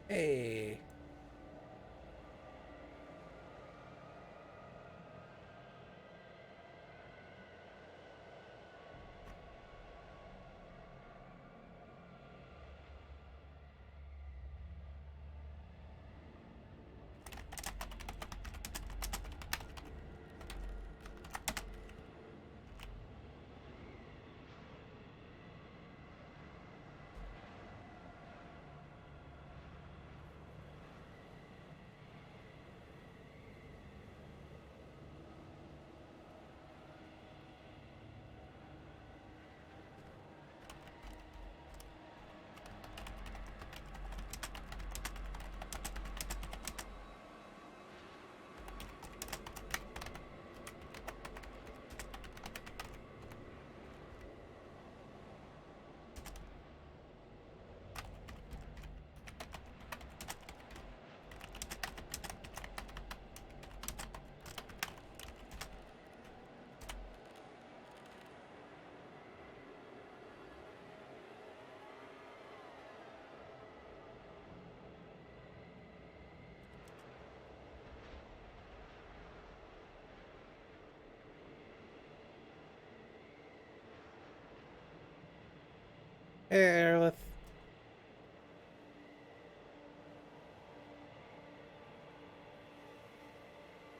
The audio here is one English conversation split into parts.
Hey. Hey, Aerolith.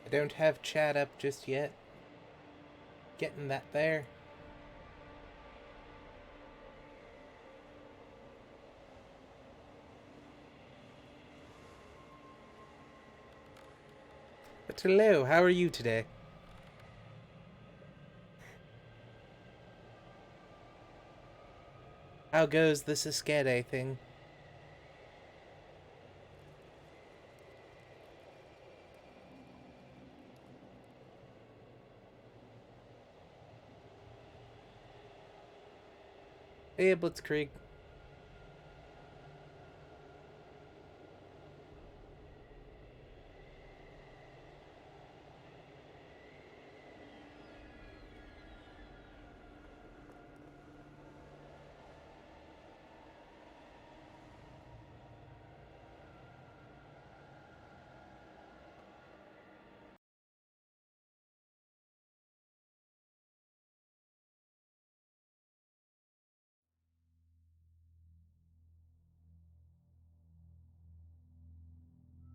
I don't have chat up just yet. Getting that there. But hello, how are you today? How goes the Siskade thing? Hey, Blitzkrieg.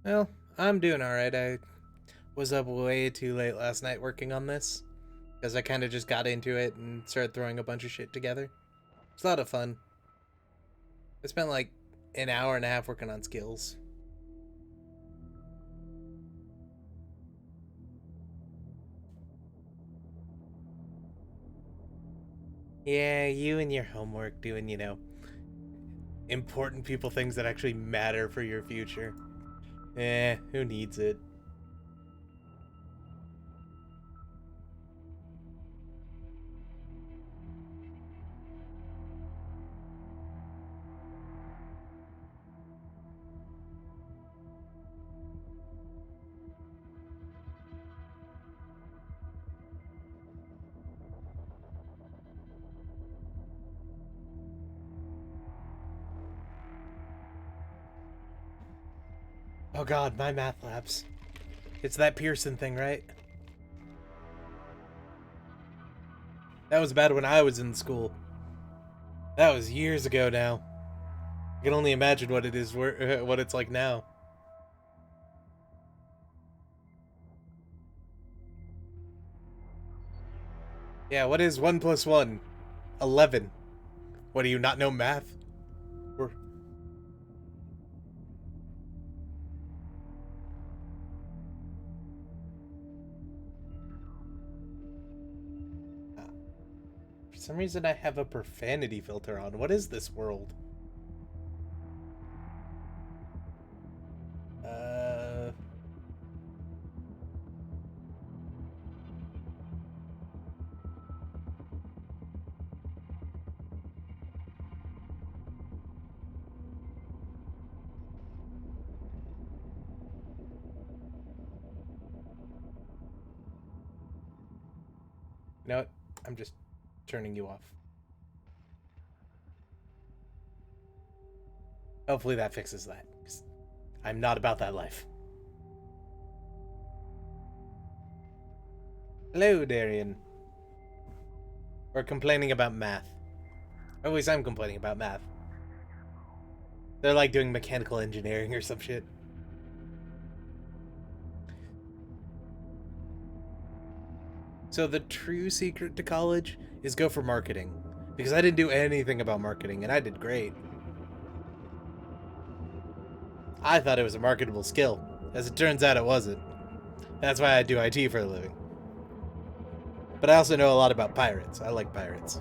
Well, I'm doing alright. I was up way too late last night working on this. Because I kind of just got into it and started throwing a bunch of shit together. It's a lot of fun. I spent like an hour and a half working on skills. Yeah, you and your homework doing, important people things that actually matter for your future. Who needs it? Oh god, my math labs. It's that Pearson thing, right? That was bad when I was in school. That was years ago now. I can only imagine what it is, what it's like now. Yeah, what is 1 plus 1? 11. What, do you not know math? Or, for some reason, I have a profanity filter on. What is this world? Uh, you know what? I'm just turning you off. Hopefully that fixes that. I'm not about that life. Hello, Darian. We're complaining about math. Or at least I'm complaining about math. They're like doing mechanical engineering or some shit. So the true secret to college is go for marketing. Because I didn't do anything about marketing, and I did great. I thought it was a marketable skill. As it turns out, it wasn't. That's why I do IT for a living. But I also know a lot about pirates. I like pirates.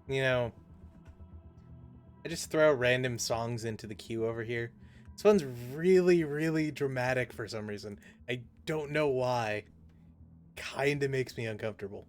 You know, I just throw random songs into the queue over here. This one's really, really dramatic for some reason. I don't know why. Kinda makes me uncomfortable.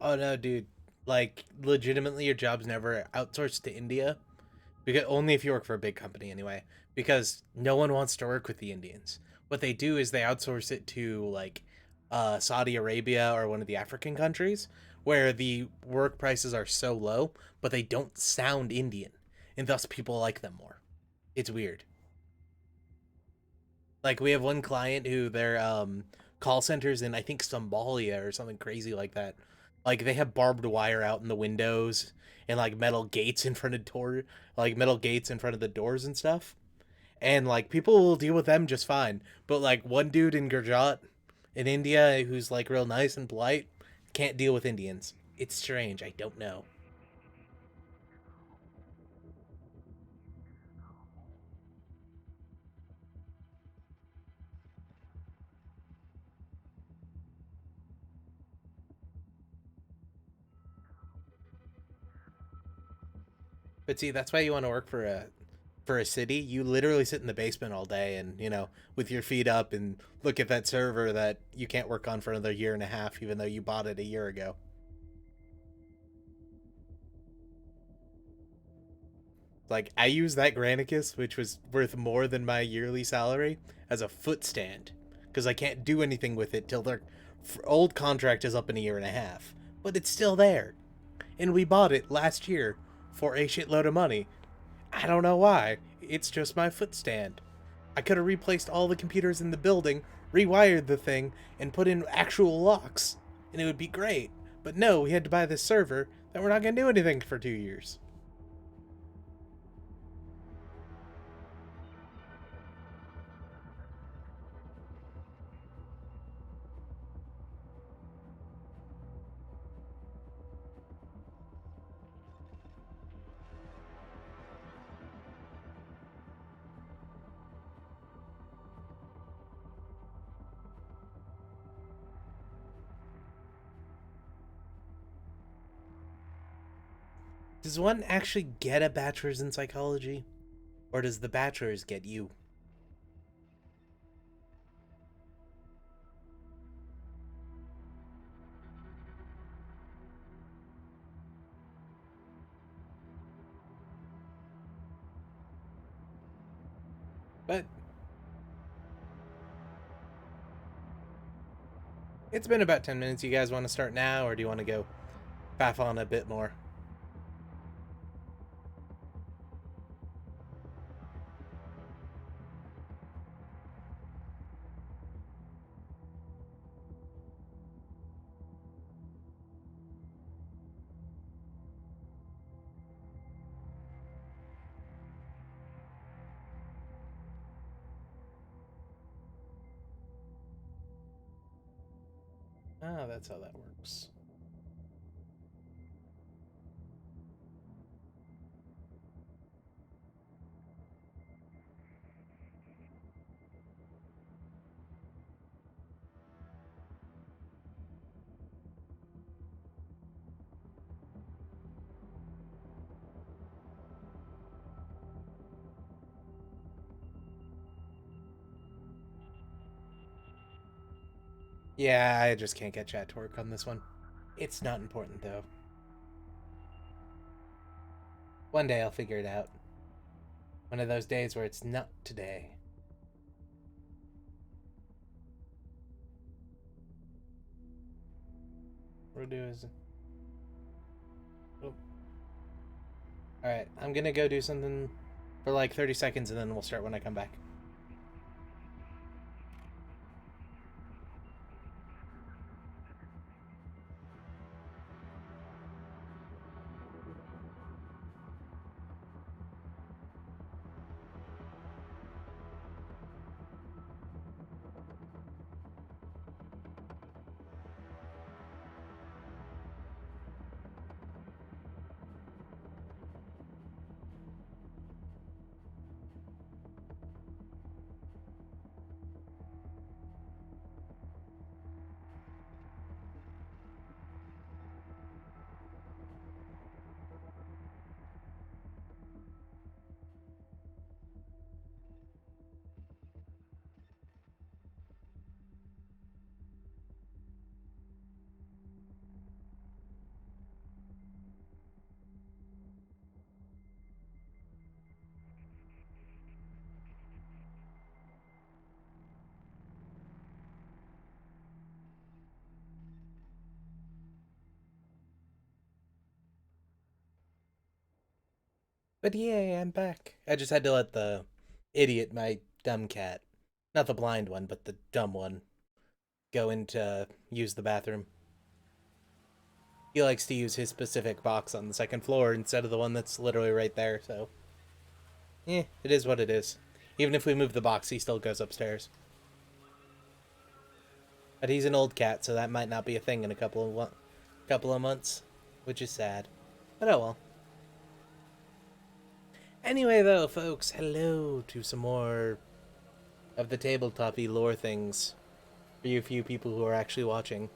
Oh no, dude. Like, legitimately, your job's never outsourced to India. Because only if you work for a big company, anyway. Because no one wants to work with the Indians. What they do is they outsource it to like Saudi Arabia or one of the African countries, where the work prices are so low, but they don't sound Indian, and thus people like them more. It's weird. Like we have one client who their call centers in I think Somalia or something crazy like that. Like they have barbed wire out in the windows and like metal gates in front of metal gates in front of the doors and stuff. And like people will deal with them just fine. But like one dude in Gujarat in India who's like real nice and polite can't deal with Indians. It's strange. I don't know. But see, that's why you want to work for a city. You literally sit in the basement all day and, with your feet up and look at that server that you can't work on for another year and a half even though you bought it a year ago. Like I use that Granicus, which was worth more than my yearly salary, as a foot stand because I can't do anything with it till their old contract is up in a year and a half. But it's still there. And we bought it last year for a shitload of money. I don't know why. It's just my foot stand. I could have replaced all the computers in the building, rewired the thing, and put in actual locks, and it would be great. But no, we had to buy this server that we're not going to do anything for 2 years. Does one actually get a bachelor's in psychology? Or does the bachelor's get you? But it's been about 10 minutes. You guys want to start now, or do you want to go faff on a bit more? Ah, that's how that works. Yeah, I just can't get chat to work on this one. It's not important, though. One day I'll figure it out. One of those days where it's not today. What we'll do is... Oh. Alright, I'm gonna go do something for like 30 seconds and then we'll start when I come back. But yay, I'm back. I just had to let the idiot, my dumb cat, not the blind one, but the dumb one, go in to use the bathroom. He likes to use his specific box on the second floor instead of the one that's literally right there, so... it is what it is. Even if we move the box, he still goes upstairs. But he's an old cat, so that might not be a thing in a couple of months, which is sad. But oh well. Anyway, though, folks, hello to some more of the tabletop-y lore things for you few people who are actually watching.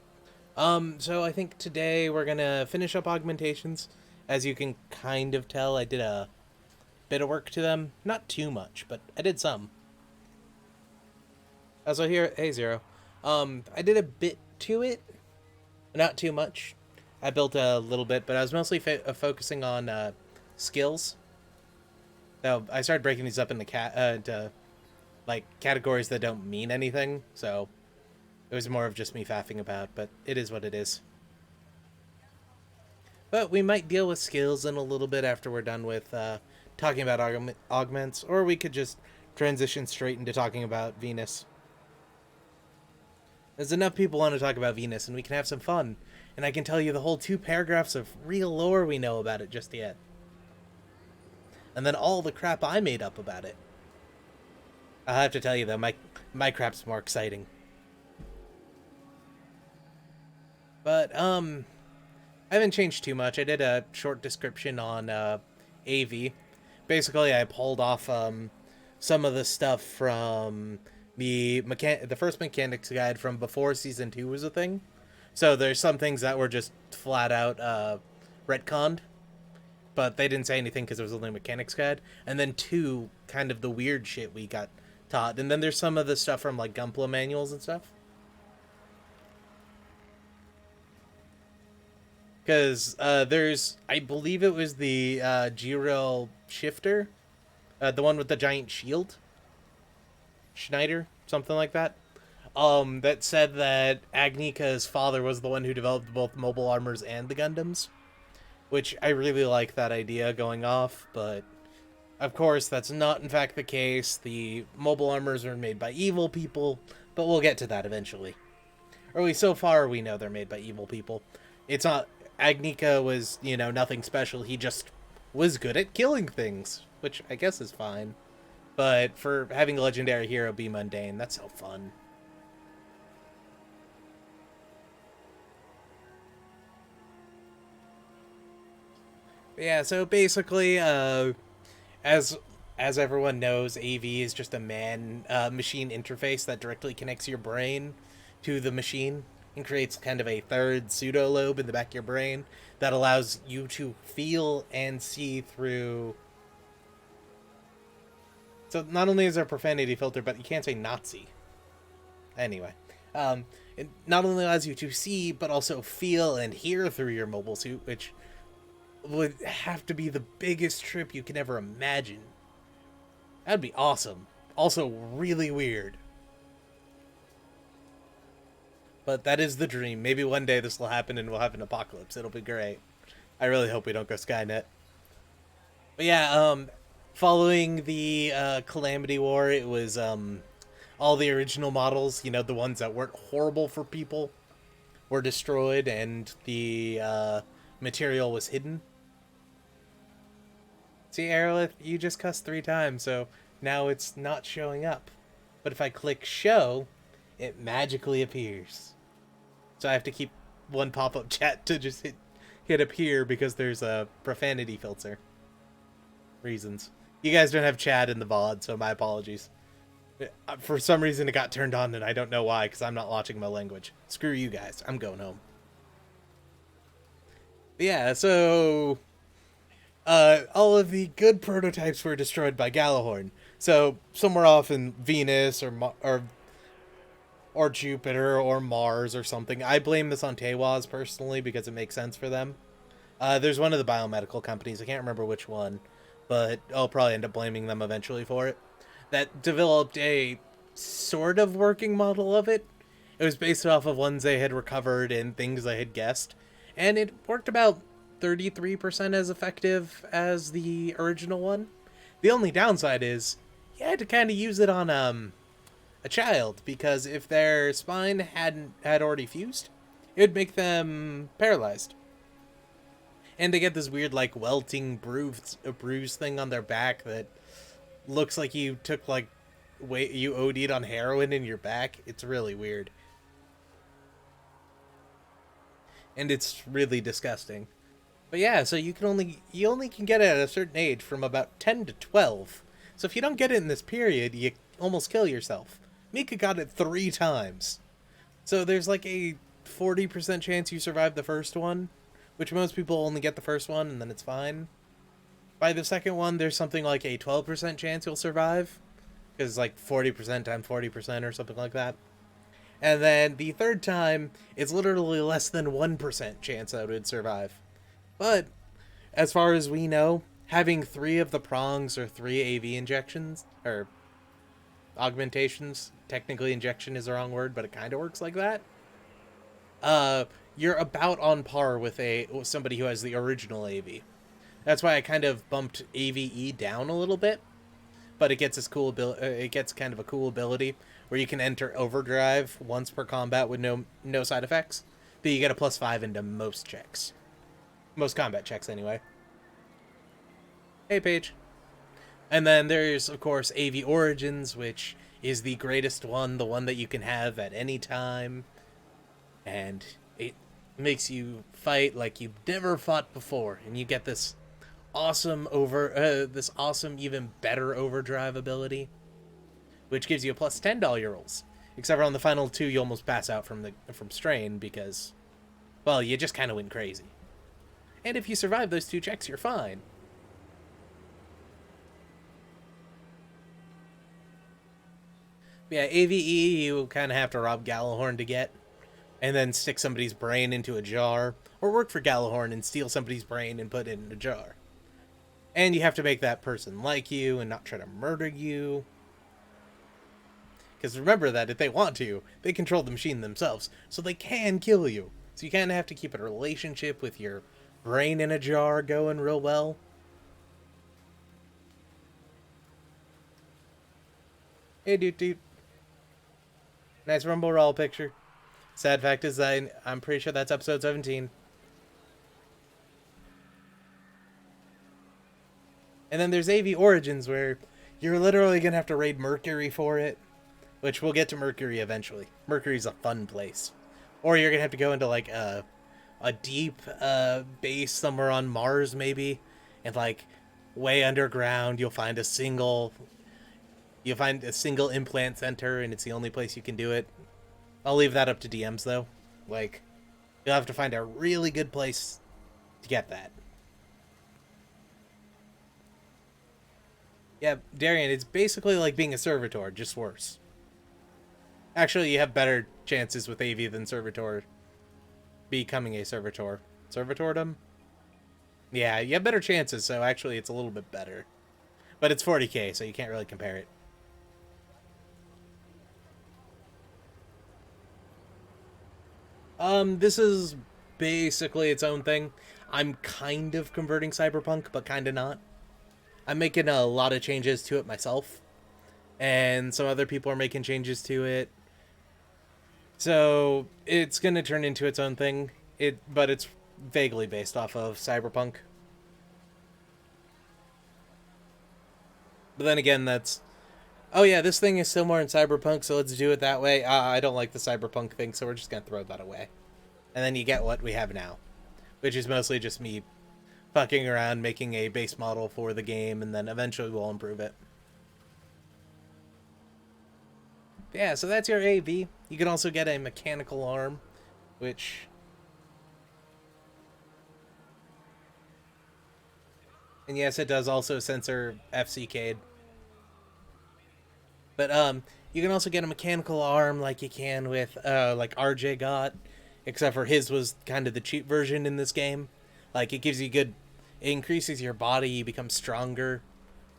So I think today we're gonna finish up augmentations. As you can kind of tell, I did a bit of work to them. Not too much, but I did some. Also here, hey Zero. I did a bit to it. Not too much. I built a little bit, but I was mostly focusing on skills. So I started breaking these up into like categories that don't mean anything. So it was more of just me faffing about, but it is what it is. But we might deal with skills in a little bit after we're done with talking about augments, or we could just transition straight into talking about Venus. There's enough people want to talk about Venus, and we can have some fun. And I can tell you the whole 2 paragraphs of real lore we know about it just yet. And then all the crap I made up about it. I'll have to tell you, though, my crap's more exciting. But, I haven't changed too much. I did a short description on AV. Basically, I pulled off some of the stuff from the first mechanics guide from before Season 2 was a thing. So there's some things that were just flat out retconned, but they didn't say anything because it was only a mechanics guide. And then 2, kind of the weird shit we got taught. And then there's some of the stuff from like Gunpla manuals and stuff. Because there's, I believe it was the G-Rail shifter, the one with the giant shield, Schneider, something like that. That said that Agnika's father was the one who developed both mobile armors and the Gundams, which I really like that idea going off, but of course that's not in fact the case. The mobile armors are made by evil people, but we'll get to that eventually. Or at least so far we know they're made by evil people. It's not, Agnika was, nothing special, he just was good at killing things, which I guess is fine. But for having a legendary hero be mundane, that's so fun. Yeah, so basically, as as everyone knows, AV is just a man machine interface that directly connects your brain to the machine and creates kind of a third pseudo lobe in the back of your brain that allows you to feel and see through. So not only is there a profanity filter, but you can't say Nazi. Anyway, it not only allows you to see, but also feel and hear through your mobile suit, which would have to be the biggest trip you can ever imagine. That'd be awesome. Also, really weird. But that is the dream. Maybe one day this will happen and we'll have an apocalypse. It'll be great. I really hope we don't go Skynet. But yeah, following the Calamity War, it was all the original models, you know, the ones that weren't horrible for people, were destroyed and the material was hidden. See, Aerolith, you just cussed 3 times, so now it's not showing up. But if I click show, it magically appears. So I have to keep one pop-up chat to just hit appear because there's a profanity filter. Reasons. You guys don't have chat in the VOD, so my apologies. For some reason it got turned on and I don't know why, because I'm not watching my language. Screw you guys. I'm going home. Yeah, so all of the good prototypes were destroyed by Gallahorn. So somewhere off in Venus or Jupiter or Mars or something. I blame this on Tewaz personally because it makes sense for them. There's one of the biomedical companies, I can't remember which one, but I'll probably end up blaming them eventually for it, that developed a sort of working model of it. It was based off of ones they had recovered and things they had guessed, and it worked about 33% as effective as the original one. The only downside is you had to kind of use it on a child, because if their spine had already fused, it would make them paralyzed. And they get this weird like welting bruise thing on their back that looks like you took like you OD'd on heroin in your back. It's really weird. And it's really disgusting. But yeah, so you only can get it at a certain age from about 10 to 12. So if you don't get it in this period, you almost kill yourself. Mika got it 3 times. So there's like a 40% chance you survive the first one, which most people only get the first one and then it's fine. By the second one, there's something like a 12% chance you'll survive, because it's like 40% times 40% or something like that. And then the third time, it's literally less than 1% chance that it would survive. But as far as we know, having 3 of the prongs or 3 AV injections, or augmentations, technically injection is the wrong word, but it kind of works like that, you're about on par with somebody who has the original AV. That's why I kind of bumped AVE down a little bit, but it gets this cool it gets kind of a cool ability where you can enter overdrive once per combat with no side effects. But you get a +5 into most checks, most combat checks anyway. Hey, Paige. And then there's of course AV Origins, which is the greatest one, the one that you can have at any time, and it makes you fight like you've never fought before, and you get this awesome even better overdrive ability, which gives you a +10 to all your rolls. Except for on the final 2, you almost pass out from strain because, well, you just kind of went crazy. And if you survive those 2 checks, you're fine. But yeah, AVE you kind of have to rob Gallahorn to get, and then stick somebody's brain into a jar, or work for Gallahorn and steal somebody's brain and put it in a jar. And you have to make that person like you and not try to murder you. Because remember that if they want to, they control the machine themselves, so they can kill you. So you kind of have to keep a relationship with your brain in a jar going real well. Hey, dude. Nice Rumble Roll picture. Sad fact is that I'm pretty sure that's episode 17. And then there's AV Origins, where you're literally going to have to raid Mercury for it, which we'll get to Mercury eventually. Mercury's a fun place. Or you're going to have to go into like a deep base somewhere on Mars, maybe, And like way underground, you'll find a single implant center, and it's the only place you can do it. I'll leave that up to DMs though. Like, you'll have to find a really good place to get that. Yeah, Darian, it's basically like being a servitor, just worse. Actually, you have better chances with AV than servitor becoming a servitor. Servitordom? Yeah, you have better chances, so actually it's a little bit better. But it's 40k, so you can't really compare it. This is basically its own thing. I'm kind of converting Cyberpunk, but kind of not. I'm making a lot of changes to it myself, and some other people are making changes to it. So it's gonna turn into its own thing. But it's vaguely based off of Cyberpunk. But then again, that's oh yeah, this thing is still more in Cyberpunk, so let's do it that way. I don't like the Cyberpunk thing, so we're just gonna throw that away. And then you get what we have now, which is mostly just me fucking around, making a base model for the game, and then eventually we'll improve it. Yeah, so that's your AV. You can also get a mechanical arm, which... And yes, it does also censor FCK. But you can also get a mechanical arm like you can with like RJ got, except for his was kind of the cheap version in this game. Like it gives you good, it increases your body, you become stronger.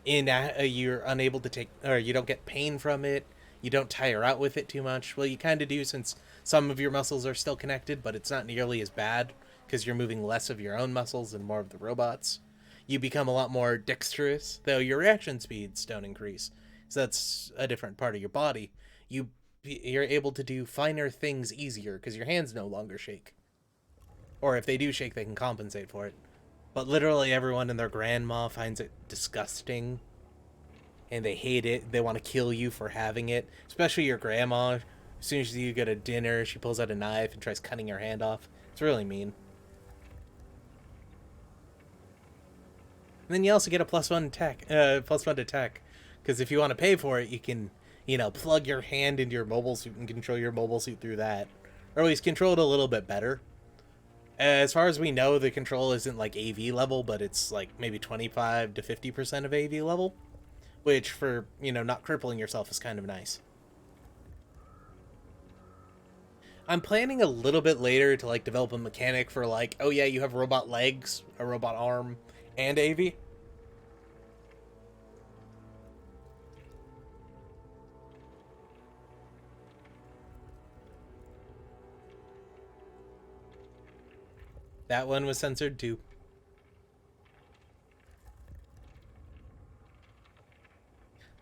You're unable to take, or you don't get pain from it. You don't tire out with it too much. Well, you kind of do since some of your muscles are still connected, but it's not nearly as bad because you're moving less of your own muscles and more of the robots. You become a lot more dexterous, though your reaction speeds don't increase. So that's a different part of your body. You're able to do finer things easier because your hands no longer shake. Or if they do shake, they can compensate for it. But literally everyone and their grandma finds it disgusting. And they hate it. They want to kill you for having it. Especially your grandma. As soon as you go to dinner, she pulls out a knife and tries cutting your hand off. It's really mean. And then you also get a +1 tech, +1 to tech. Because if you want to pay for it, you can, plug your hand into your mobile suit and control your mobile suit through that. Or at least control it a little bit better. As far as we know, the control isn't like AV level, but it's like maybe 25 to 50% of AV level. Which, for, not crippling yourself is kind of nice. I'm planning a little bit later to, like, develop a mechanic for, like, oh yeah, you have robot legs, a robot arm, and AV. That one was censored too.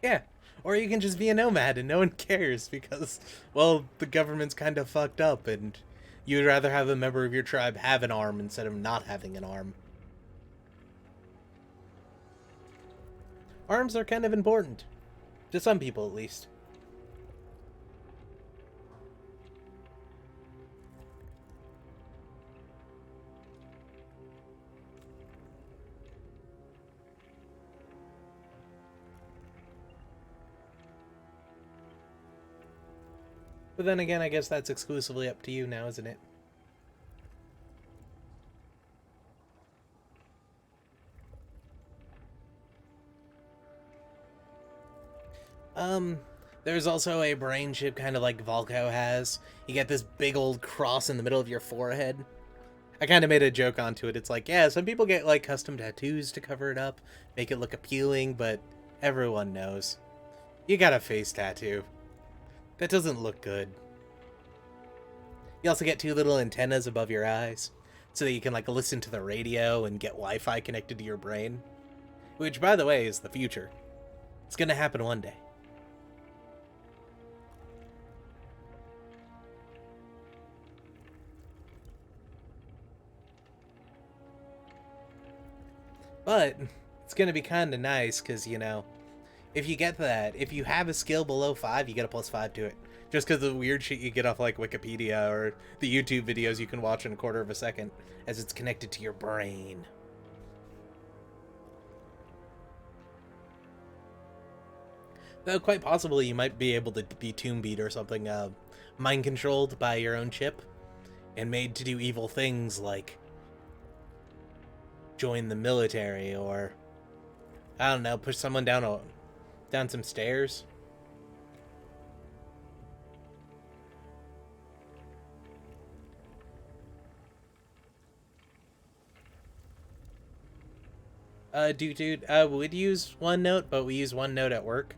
Yeah. Or you can just be a nomad and no one cares because, well, the government's kind of fucked up and you'd rather have a member of your tribe have an arm instead of not having an arm. Arms are kind of important. To some people, at least. But then again, I guess that's exclusively up to you now, isn't it? There's also a brain chip kind of like Volko has. You get this big old cross in the middle of your forehead. I kind of made a joke onto it. It's like, yeah, some people get like custom tattoos to cover it up, make it look appealing, but everyone knows. You got a face tattoo. That doesn't look good. You also get two little antennas above your eyes, so that you can like listen to the radio and get Wi-Fi connected to your brain. Which, by the way, is the future. It's gonna happen one day. But it's gonna be kind of nice because, if you get that, if you have a skill below 5, you get a +5 to it. Just because of the weird shit you get off like Wikipedia or the YouTube videos you can watch in a quarter of a second, as it's connected to your brain. Though quite possibly you might be able to be tomb beat or something, mind controlled by your own chip and made to do evil things like join the military or, I don't know, push someone down some stairs. Dude, we'd use OneNote, but we use OneNote at work,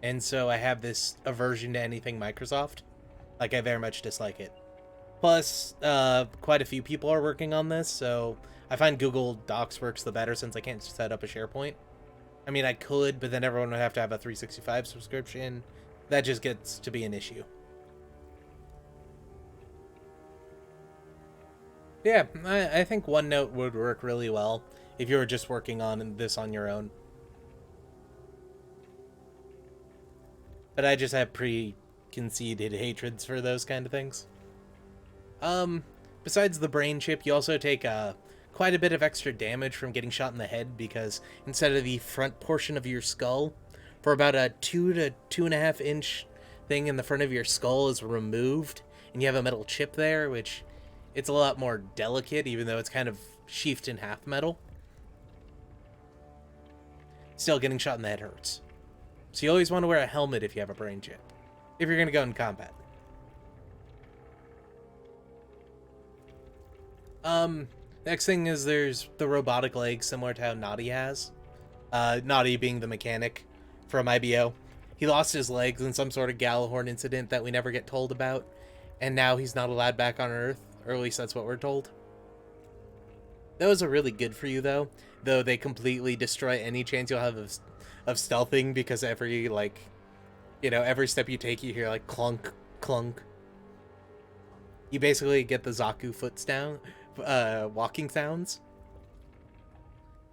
and so I have this aversion to anything Microsoft. Like, I very much dislike it. Plus, quite a few people are working on this, so I find Google Docs works the better since I can't set up a SharePoint. I mean, I could, but then everyone would have to have a 365 subscription. That just gets to be an issue. Yeah, I think OneNote would work really well if you were just working on this on your own. But I just have preconceived hatreds for those kind of things. Um, Besides the brain chip, you also take quite a bit of extra damage from getting shot in the head because instead of the front portion of your skull, for about a 2 to 2.5 inch thing in the front of your skull is removed, and you have a metal chip there, which it's a lot more delicate, even though it's kind of sheathed in half metal. Still, getting shot in the head hurts. So you always want to wear a helmet if you have a brain chip, if you're going to go in combat. Next thing is there's the robotic legs, similar to how Naughty has. Naughty being the mechanic from IBO. He lost his legs in some sort of Galahorn incident that we never get told about, and now he's not allowed back on Earth, or at least that's what we're told. Those are really good for you, though they completely destroy any chance you'll have of stealthing, because every, like, every step you take, you hear, like, clunk, clunk. You basically get the Zaku walking sounds.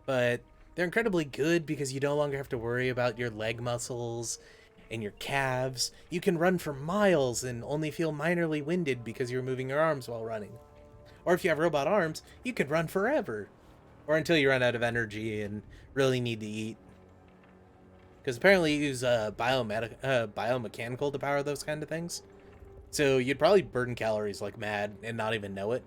But they're incredibly good because you no longer have to worry about your leg muscles and your calves. You can run for miles and only feel minorly winded because you're moving your arms while running. Or if you have robot arms, you can run forever. Or until you run out of energy and really need to eat. Because apparently you use biomechanical to power those kind of things. So you'd probably burn calories like mad and not even know it.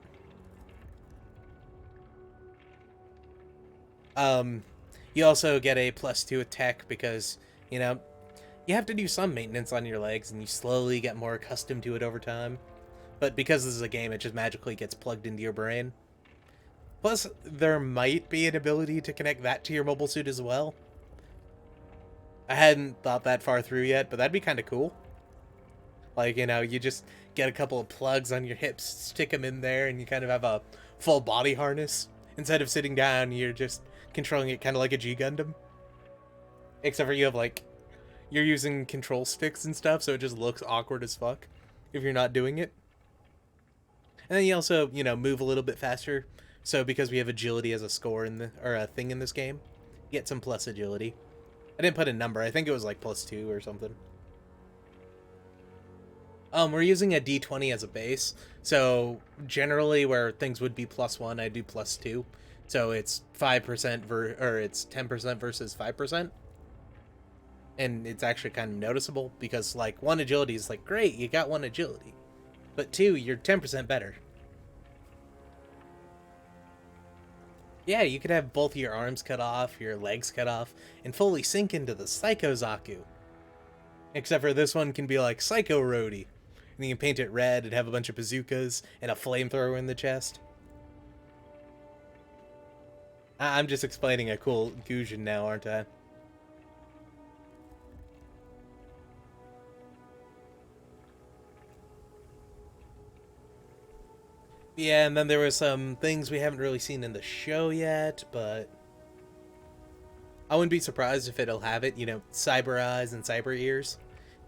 You also get a +2 attack because, you have to do some maintenance on your legs and you slowly get more accustomed to it over time. But because this is a game, it just magically gets plugged into your brain. Plus, there might be an ability to connect that to your mobile suit as well. I hadn't thought that far through yet, but that'd be kind of cool. Like, you just get a couple of plugs on your hips, stick them in there, and you kind of have a full body harness. Instead of sitting down, you're just controlling it kind of like a G Gundam. Except for you're using control sticks and stuff, so it just looks awkward as fuck if you're not doing it. And then you also, move a little bit faster. So because we have agility as a score or a thing in this game, you get some plus agility. I didn't put a number. I think it was like +2 or something. We're using a D20 as a base, so generally where things would be +1, I do +2. So it's 5% it's 10% versus 5%. And it's actually kind of noticeable because, like, 1 agility is like, great, you got 1 agility. But 2, you're 10% better. Yeah, you could have both your arms cut off, your legs cut off, and fully sink into the Psycho Zaku. Except for this one can be like Psycho Rhodey. And you can paint it red and have a bunch of bazookas and a flamethrower in the chest. I'm just explaining a cool Gujin now, aren't I? Yeah, and then there were some things we haven't really seen in the show yet, but I wouldn't be surprised if it'll have it, cyber eyes and cyber ears.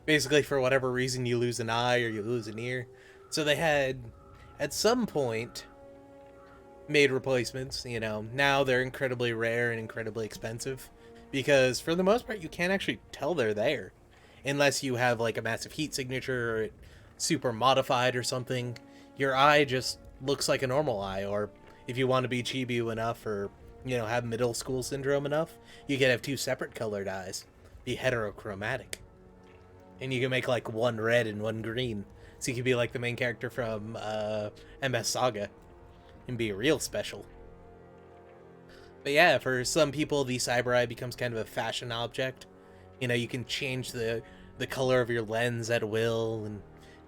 Basically, for whatever reason, you lose an eye or you lose an ear. So they had, at some point, made replacements, Now they're incredibly rare and incredibly expensive. Because, for the most part, you can't actually tell they're there. Unless you have, like, a massive heat signature or super modified or something. Your eye just looks like a normal eye. Or if you want to be chibi enough or, have middle school syndrome enough, you can have 2 separate colored eyes. Be heterochromatic. And you can make like one red and one green. So you could be like the main character from MS Saga and be real special. But yeah, for some people, the Cyber Eye becomes kind of a fashion object. You know, you can change the color of your lens at will, and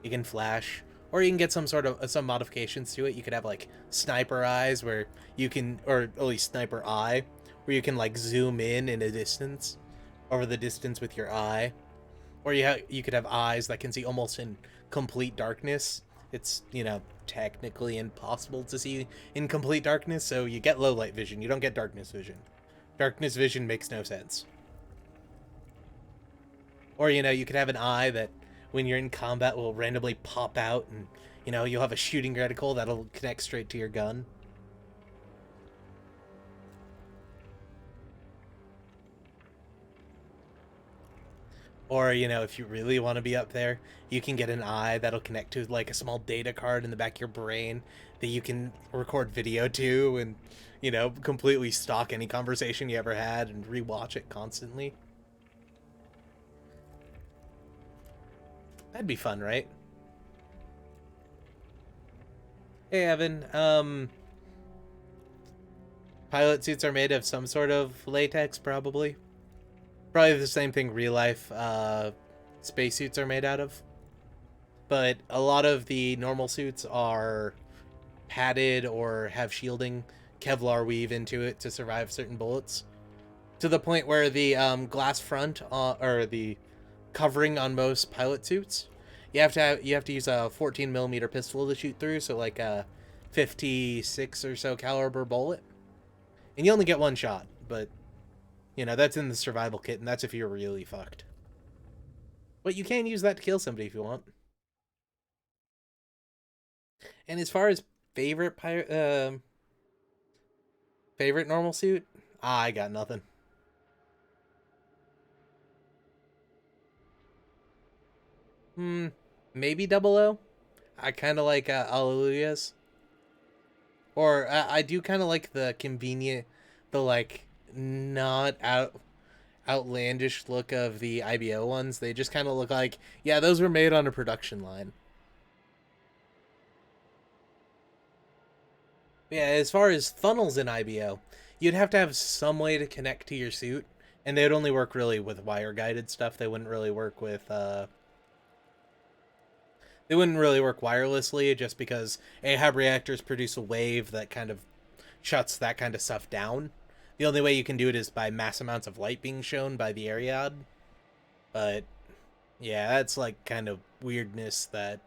you can flash, or you can get some sort of some modifications to it. You could have like sniper eyes, where you can, or at least sniper eye, where you can like zoom in a distance, over the distance with your eye, or you could have eyes that can see almost in complete darkness. It's, you know, technically impossible to see in complete darkness, so you get low light vision. You don't get darkness vision. Darkness vision makes no sense. Or, you know, you could have an eye that when you're in combat will randomly pop out, and, you know, you'll have a shooting reticle that'll connect straight to your gun. Or, you know, if you really want to be up there, you can get an eye that'll connect to like a small data card in the back of your brain that you can record video to, and, you know, completely stalk any conversation you ever had and rewatch it constantly. That'd be fun, right? Hey, Evan. Pilot suits are made of some sort of latex, probably. Probably the same thing real life spacesuits are made out of. But a lot of the normal suits are padded or have shielding, Kevlar weave into it to survive certain bullets. To the point where the glass front, or the covering on most pilot suits, you have to use a 14 millimeter pistol to shoot through, so like a 56 or so caliber bullet, and you only get one shot. But, you know, that's in the survival kit, and that's if you're really fucked. But you can use that to kill somebody if you want. And as far as favorite favorite normal suit, I got nothing. Maybe Double O. I kind of like Alleluia's. Or I do kind of like the convenient, the like not outlandish look of the IBO ones. They just kind of look like, yeah, those were made on a production line. Yeah, as far as funnels in IBO, you'd have to have some way to connect to your suit, and they'd only work really with wire guided stuff. They wouldn't really work with they wouldn't really work wirelessly, just because AHAB reactors produce a wave that kind of shuts that kind of stuff down. The only way you can do it is by mass amounts of light being shown by the Ariad. But yeah, that's like kind of weirdness that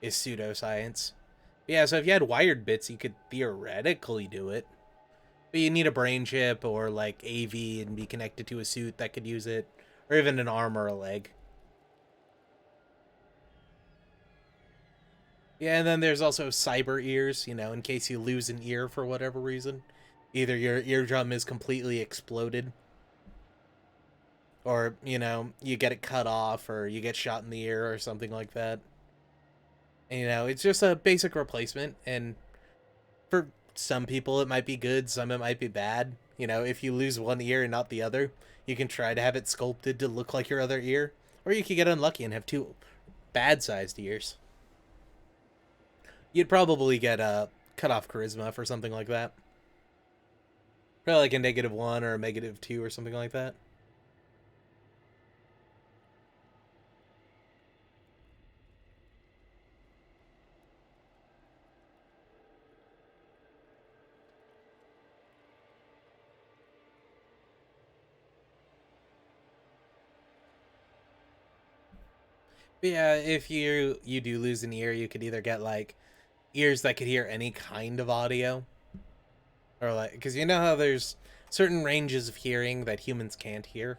is pseudoscience. Yeah, so if you had wired bits, you could theoretically do it. But you need a brain chip or like AV and be connected to a suit that could use it, or even an arm or a leg. Yeah, and then there's also cyber ears, you know, in case you lose an ear for whatever reason. Either your eardrum is completely exploded, or, you know, you get it cut off, or you get shot in the ear or something like that. And, you know, it's just a basic replacement, and for some people it might be good, some it might be bad. You know, if you lose one ear and not the other, you can try to have it sculpted to look like your other ear, or you could get unlucky and have two bad sized ears. You'd probably get a cut off charisma for something like that. Probably like a -1 or a -2 or something like that. But yeah, if you do lose an ear, you could either get like ears that could hear any kind of audio, or like, because you know how there's certain ranges of hearing that humans can't hear.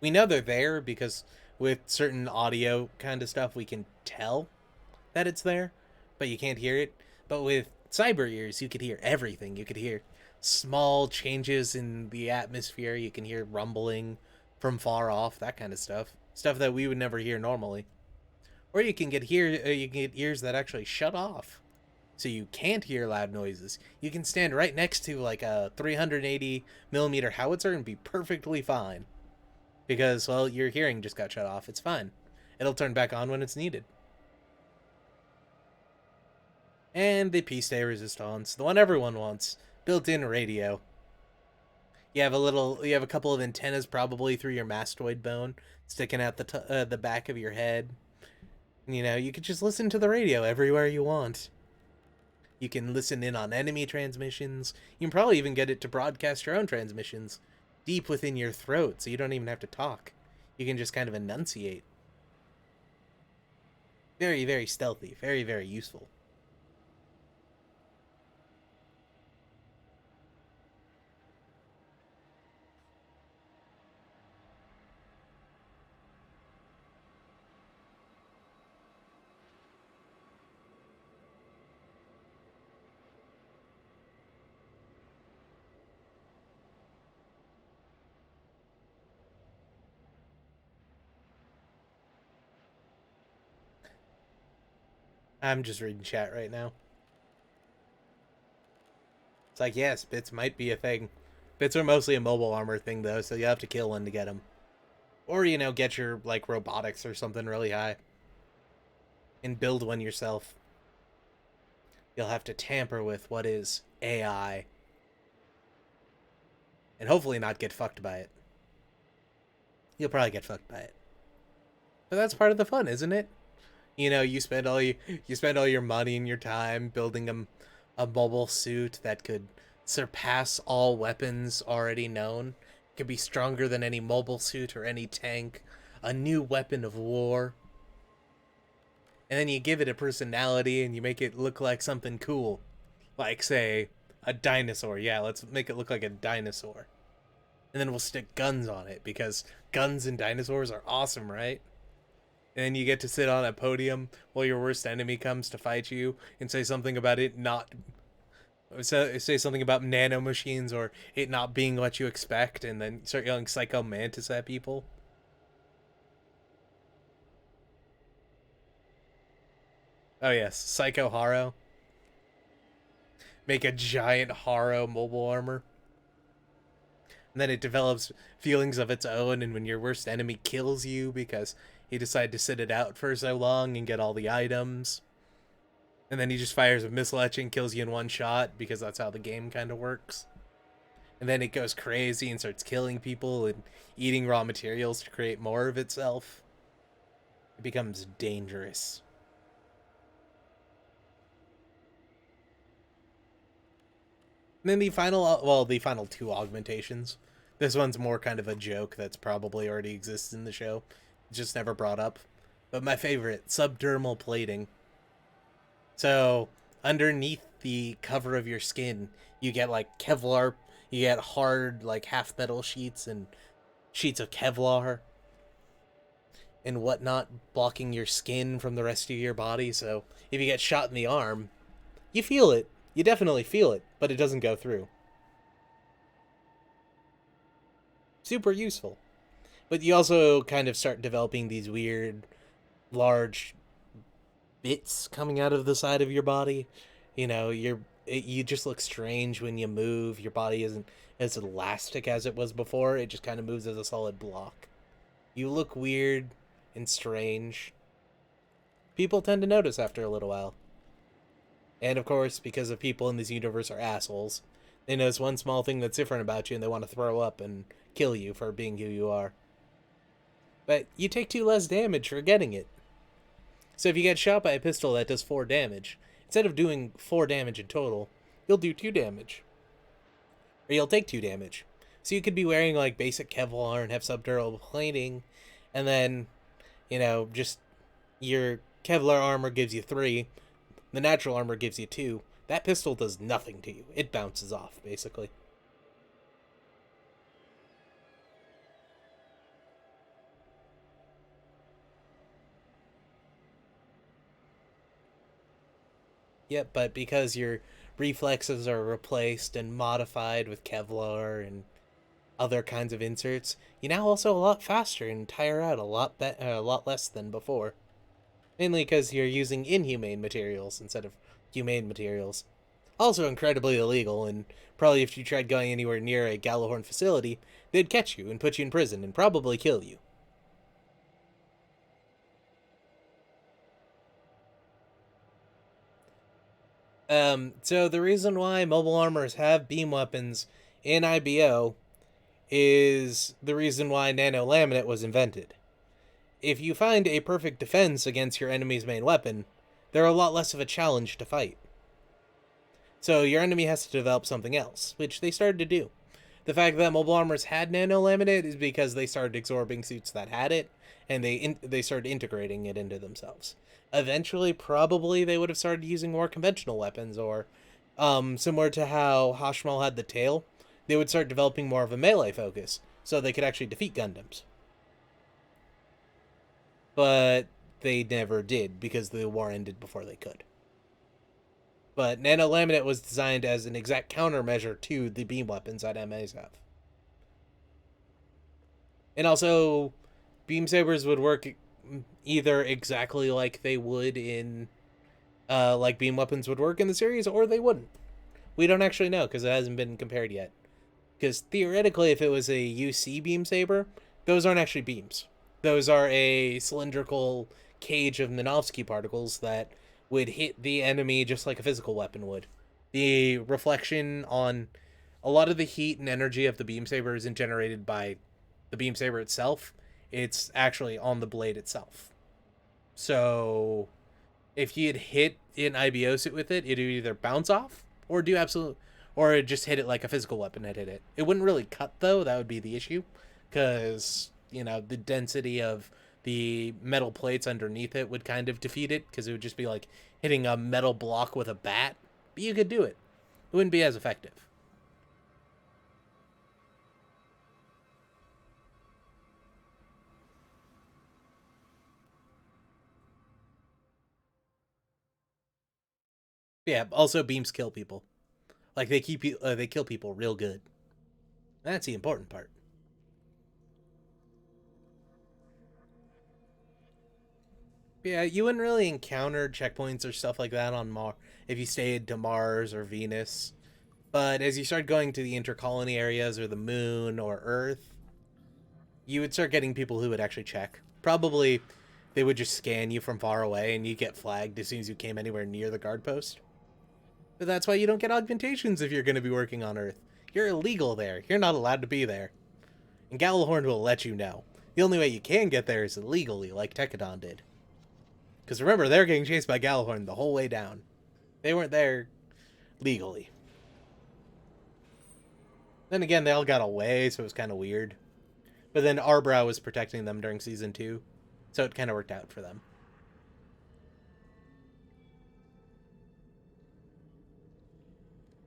We know they're there because with certain audio kind of stuff we can tell that it's there, but you can't hear it. But with cyber ears, you could hear everything. You could hear small changes in the atmosphere. You can hear rumbling from far off, that kind of stuff. Stuff that we would never hear normally. Or you can you can get ears that actually shut off, so you can't hear loud noises. You can stand right next to like a 380 millimeter howitzer and be perfectly fine, because, well, your hearing just got shut off. It's fine. It'll turn back on when it's needed. And the Peace Day Resistance, the one everyone wants. Built-in radio. You have a couple of antennas probably through your mastoid bone, sticking out the back of your head. You could just listen to the radio everywhere you want. You can listen in on enemy transmissions. You can probably even get it to broadcast your own transmissions deep within your throat, so you don't even have to talk. You can just kind of enunciate. Very, very stealthy. Very, very useful. I'm just reading chat right now. It's like, yes, bits might be a thing. Bits are mostly a mobile armor thing, though, so you have to kill one to get them. Or, get your, robotics or something really high. And build one yourself. You'll have to tamper with what is AI. And hopefully not get fucked by it. You'll probably get fucked by it. But that's part of the fun, isn't it? You spend all your money and your time building a mobile suit that could surpass all weapons already known. It could be stronger than any mobile suit or any tank. A new weapon of war. And then you give it a personality and you make it look like something cool. Like, say, a dinosaur. Yeah, let's make it look like a dinosaur. And then we'll stick guns on it, because guns and dinosaurs are awesome, right? And then you get to sit on a podium while your worst enemy comes to fight you and say something about it not... Say something about nanomachines or it not being what you expect, and then start yelling Psycho Mantis at people. Oh yes, Psycho Haro. Make a giant Haro mobile armor. And then it develops feelings of its own, and when your worst enemy kills you because he decided to sit it out for so long and get all the items, and then he just fires a missile at you and kills you in one shot, because that's how the game kind of works. And then it goes crazy and starts killing people and eating raw materials to create more of itself. It becomes dangerous. And then the final two augmentations. This one's more kind of a joke that's probably already exists in the show. Just never brought up. But my favorite, subdermal plating. So, underneath the cover of your skin, you get Kevlar, you get hard half metal sheets and sheets of Kevlar and whatnot, blocking your skin from the rest of your body. So if you get shot in the arm, you feel it. You definitely feel it, but it doesn't go through. Super useful. But you also kind of start developing these weird, large bits coming out of the side of your body. You just look strange when you move. Your body isn't as elastic as it was before. It just kind of moves as a solid block. You look weird and strange. People tend to notice after a little while. And of course, because the people in this universe are assholes, they notice one small thing that's different about you and they want to throw up and kill you for being who you are. But you take 2 less damage for getting it. So if you get shot by a pistol that does 4 damage, instead of doing 4 damage in total, you'll do 2 damage. Or you'll take 2 damage. So you could be wearing basic Kevlar and have subdural plating, and then, just your Kevlar armor gives you 3, the natural armor gives you 2. That pistol does nothing to you. It bounces off, basically. Yep, but because your reflexes are replaced and modified with Kevlar and other kinds of inserts, you're now also a lot faster and tire out a lot less than before. Mainly because you're using inhumane materials instead of humane materials. Also incredibly illegal, and probably if you tried going anywhere near a Gallahorn facility, they'd catch you and put you in prison and probably kill you. So the reason why mobile armors have beam weapons in IBO is the reason why nano laminate was invented. If you find a perfect defense against your enemy's main weapon, they're a lot less of a challenge to fight. So your enemy has to develop something else, which they started to do. The fact that mobile armors had nano laminate is because they started absorbing suits that had it, and they started integrating it into themselves. Eventually, probably they would have started using more conventional weapons, or similar to how Hashmal had the tail, they would start developing more of a melee focus, so they could actually defeat Gundams. But they never did because the war ended before they could. But nano laminate was designed as an exact countermeasure to the beam weapons that MAs have. And also, beam sabers would work either exactly like they would in, like beam weapons would work in the series, or they wouldn't. We don't actually know because it hasn't been compared yet. Because theoretically, if it was a UC beam saber, those aren't actually beams. Those are a cylindrical cage of Minovsky particles that would hit the enemy just like a physical weapon would. The reflection on a lot of the heat and energy of the beam saber isn't generated by the beam saber itself. It's actually on the blade itself. So if you'd hit an IBO suit with it, it'd either bounce off or do absolute, or it'd just hit it like a physical weapon had hit it. It wouldn't really cut though. That would be the issue, because the density of the metal plates underneath it would kind of defeat it, because it would just be like hitting a metal block with a bat. But you could do it. It wouldn't be as effective. Yeah. Also, beams kill people. Like they kill people real good. That's the important part. Yeah, you wouldn't really encounter checkpoints or stuff like that on Mars if you stayed to Mars or Venus. But as you start going to the intercolony areas or the moon or Earth, you would start getting people who would actually check. Probably they would just scan you from far away and you get flagged as soon as you came anywhere near the guard post. But that's why you don't get augmentations if you're going to be working on Earth. You're illegal there. You're not allowed to be there. And Gallahorn will let you know. The only way you can get there is illegally, like Tekadon did. Because remember, they're getting chased by Gallahorn the whole way down. They weren't there legally. Then again, they all got away, so it was kind of weird. But then Arbrow was protecting them during season 2, so it kind of worked out for them.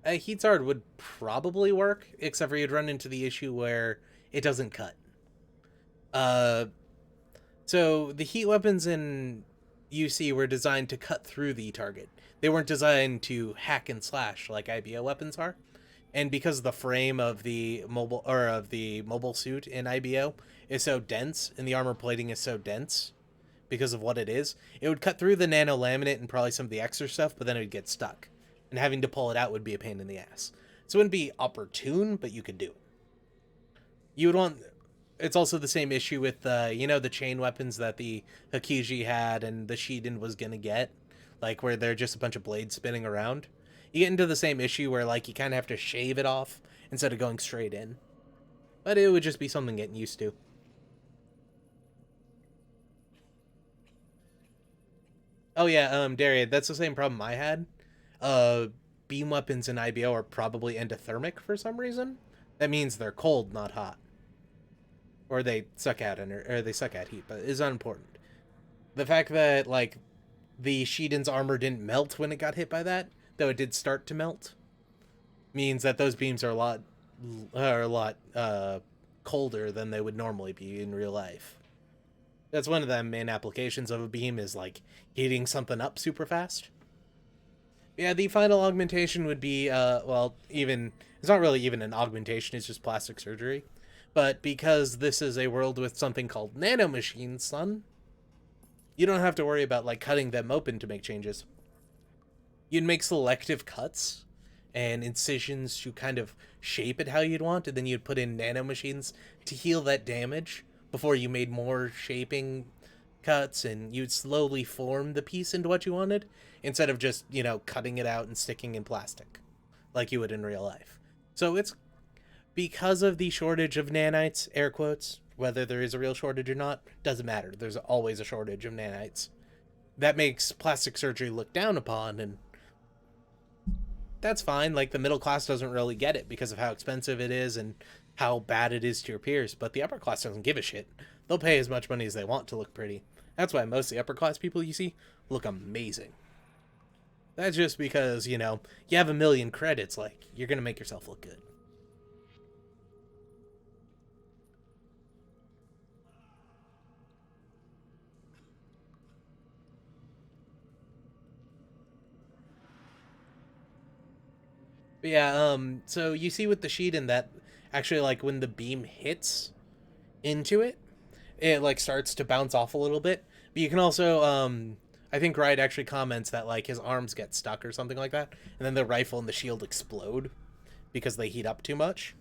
A Heatsard would probably work, except for you'd run into the issue where it doesn't cut. Uh, so the heat weapons in UC were designed to cut through the target. They weren't designed to hack and slash like IBO weapons are. And because the frame of the mobile suit in IBO is so dense and the armor plating is so dense because of what it is, it would cut through the nano laminate and probably some of the extra stuff, but then it would get stuck. And having to pull it out would be a pain in the ass. So it wouldn't be opportune, but you could do it. You would want. It's also the same issue with the chain weapons that the Hakiji had and the Shiden was gonna get, like where they're just a bunch of blades spinning around. You get into the same issue where like you kind of have to shave it off instead of going straight in. But it would just be something getting used to. Oh yeah, Daria, that's the same problem I had. Uh, Beam weapons in IBO are probably endothermic for some reason. That means they're cold, not hot, or they suck out or they suck out heat, but it's unimportant. The fact that like the Shiden's armor didn't melt when it got hit by that, though it did start to melt, means that those beams are a lot colder than they would normally be in real life. That's one of the main applications of a beam, is like heating something up super fast. Yeah, the final augmentation would be even it's not really even an augmentation, it's just plastic surgery. But because this is a world with something called nanomachines, son, you don't have to worry about like cutting them open to make changes. You'd make selective cuts and incisions to kind of shape it how you'd want, and then you'd put in nanomachines to heal that damage before you made more shaping cuts, and you'd slowly form the piece into what you wanted instead of just, cutting it out and sticking in plastic like you would in real life. So it's because of the shortage of nanites, air quotes, whether there is a real shortage or not, doesn't matter. There's always a shortage of nanites. That makes plastic surgery looked down upon, and that's fine. Like, the middle class doesn't really get it because of how expensive it is and how bad it is to your peers, but the upper class doesn't give a shit. They'll pay as much money as they want to look pretty. That's why most of the upper class people you see look amazing. That's just because, you have a million credits, like, you're gonna make yourself look good. But yeah, so you see with the sheet in that, actually, like, when the beam hits into it, it, like, starts to bounce off a little bit. But you can also, I think Riot actually comments that, like, his arms get stuck or something like that, and then the rifle and the shield explode because they heat up too much.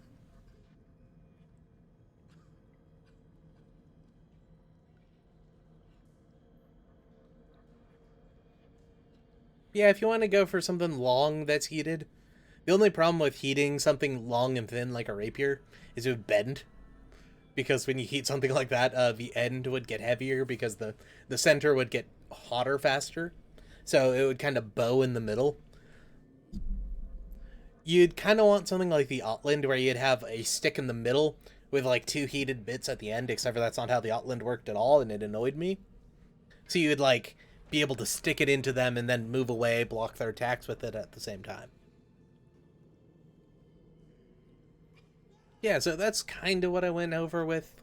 Yeah, if you want to go for something long that's heated, the only problem with heating something long and thin like a rapier is it would bend. Because when you heat something like that, the end would get heavier because the center would get hotter faster. So it would kind of bow in the middle. You'd kind of want something like the Outland where you'd have a stick in the middle with like two heated bits at the end, except for that's not how the Outland worked at all, and it annoyed me. So you'd like be able to stick it into them and then move away, block their attacks with it at the same time. Yeah, so that's kind of what I went over with